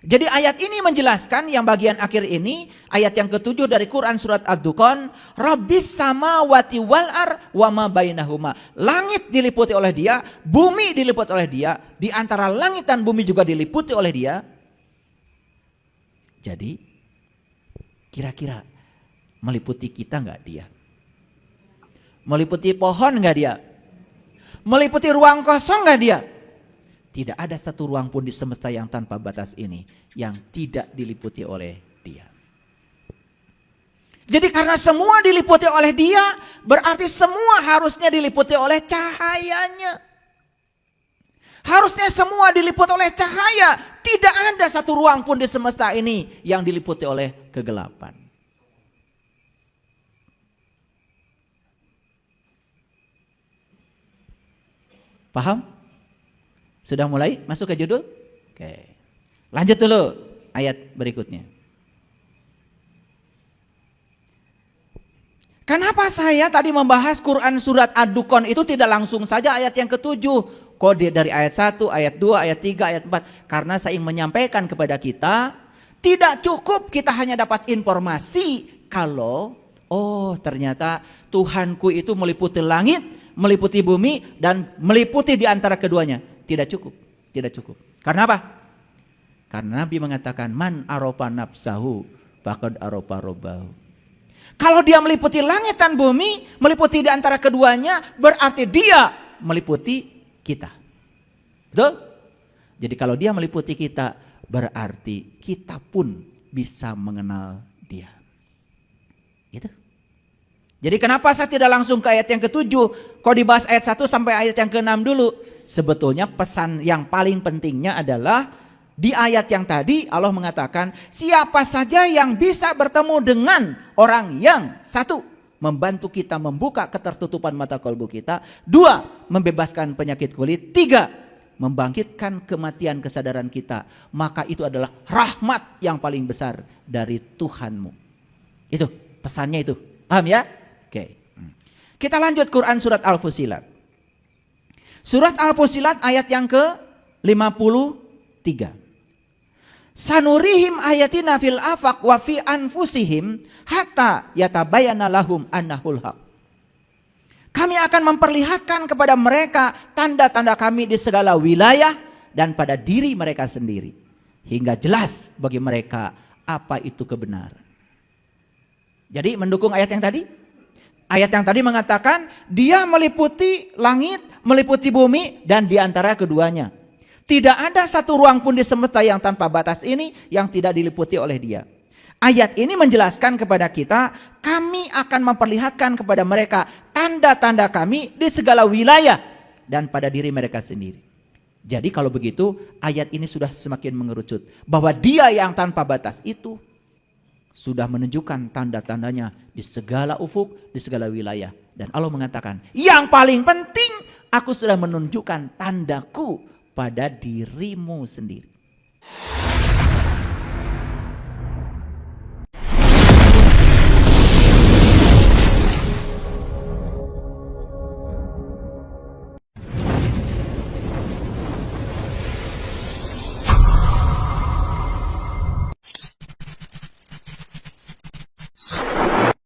Jadi ayat ini menjelaskan yang bagian akhir ini, ayat yang ke-7 dari Quran surat Ad-Dukhan, Rabbis samawati wal ar wa ma bainahuma. Langit diliputi oleh Dia, bumi diliputi oleh Dia, di antara langit dan bumi juga diliputi oleh Dia. Jadi kira-kira meliputi kita enggak Dia? Meliputi pohon enggak Dia? Meliputi ruang kosong enggak Dia? Tidak ada satu ruang pun di semesta yang tanpa batas ini yang tidak diliputi oleh Dia. Jadi karena semua diliputi oleh Dia, berarti semua harusnya diliputi oleh cahayanya. Harusnya semua diliputi oleh cahaya. Tidak ada satu ruang pun di semesta ini yang diliputi oleh kegelapan. Paham? Sudah mulai masuk ke judul? Oke. Lanjut dulu ayat berikutnya. Kenapa saya tadi membahas Quran surat Ad-Dukhan itu tidak langsung saja ayat yang ke-7. Kode dari ayat 1, ayat 2, ayat 3, ayat 4. Karena saya ingin menyampaikan kepada kita, tidak cukup kita hanya dapat informasi kalau, oh ternyata Tuhanku itu meliputi langit, meliputi bumi, dan meliputi di antara keduanya. Tidak cukup, tidak cukup. Karena apa? Karena Nabi mengatakan man arofa nafsahu faqad arofa robbahu. Kalau dia meliputi langit dan bumi, meliputi di antara keduanya, berarti dia meliputi kita. Betul? Jadi kalau dia meliputi kita, berarti kita pun bisa mengenal Dia. Gitu. Jadi kenapa saya tidak langsung ke ayat yang ke-7? Kok dibahas ayat 1 sampai ayat yang ke-6 dulu? Sebetulnya pesan yang paling pentingnya adalah di ayat yang tadi Allah mengatakan siapa saja yang bisa bertemu dengan orang yang satu, membantu kita membuka ketertutupan mata kolbu kita, 2, membebaskan penyakit kulit, 3, membangkitkan kematian kesadaran kita, maka itu adalah rahmat yang paling besar dari Tuhanmu. Itu pesannya itu. Paham ya? Oke. Kita lanjut Quran surat Al-Fussilat. Surat Al-Fussilat ayat yang ke-53. Sanurihim ayatina fil afaq wa fi anfusihim hatta yatabayyana lahum annahul haq. Kami akan memperlihatkan kepada mereka tanda-tanda kami di segala wilayah dan pada diri mereka sendiri, hingga jelas bagi mereka apa itu kebenaran. Jadi mendukung ayat yang tadi. Ayat yang tadi mengatakan dia meliputi langit, meliputi bumi, dan di antara keduanya. Tidak ada satu ruang pun di semesta yang tanpa batas ini yang tidak diliputi oleh Dia. Ayat ini menjelaskan kepada kita, kami akan memperlihatkan kepada mereka tanda-tanda kami di segala wilayah dan pada diri mereka sendiri. Jadi kalau begitu, ayat ini sudah semakin mengerucut bahwa Dia yang tanpa batas itu sudah menunjukkan tanda-tandanya di segala ufuk, di segala wilayah. Dan Allah mengatakan, yang paling penting, aku sudah menunjukkan tandaku pada dirimu sendiri.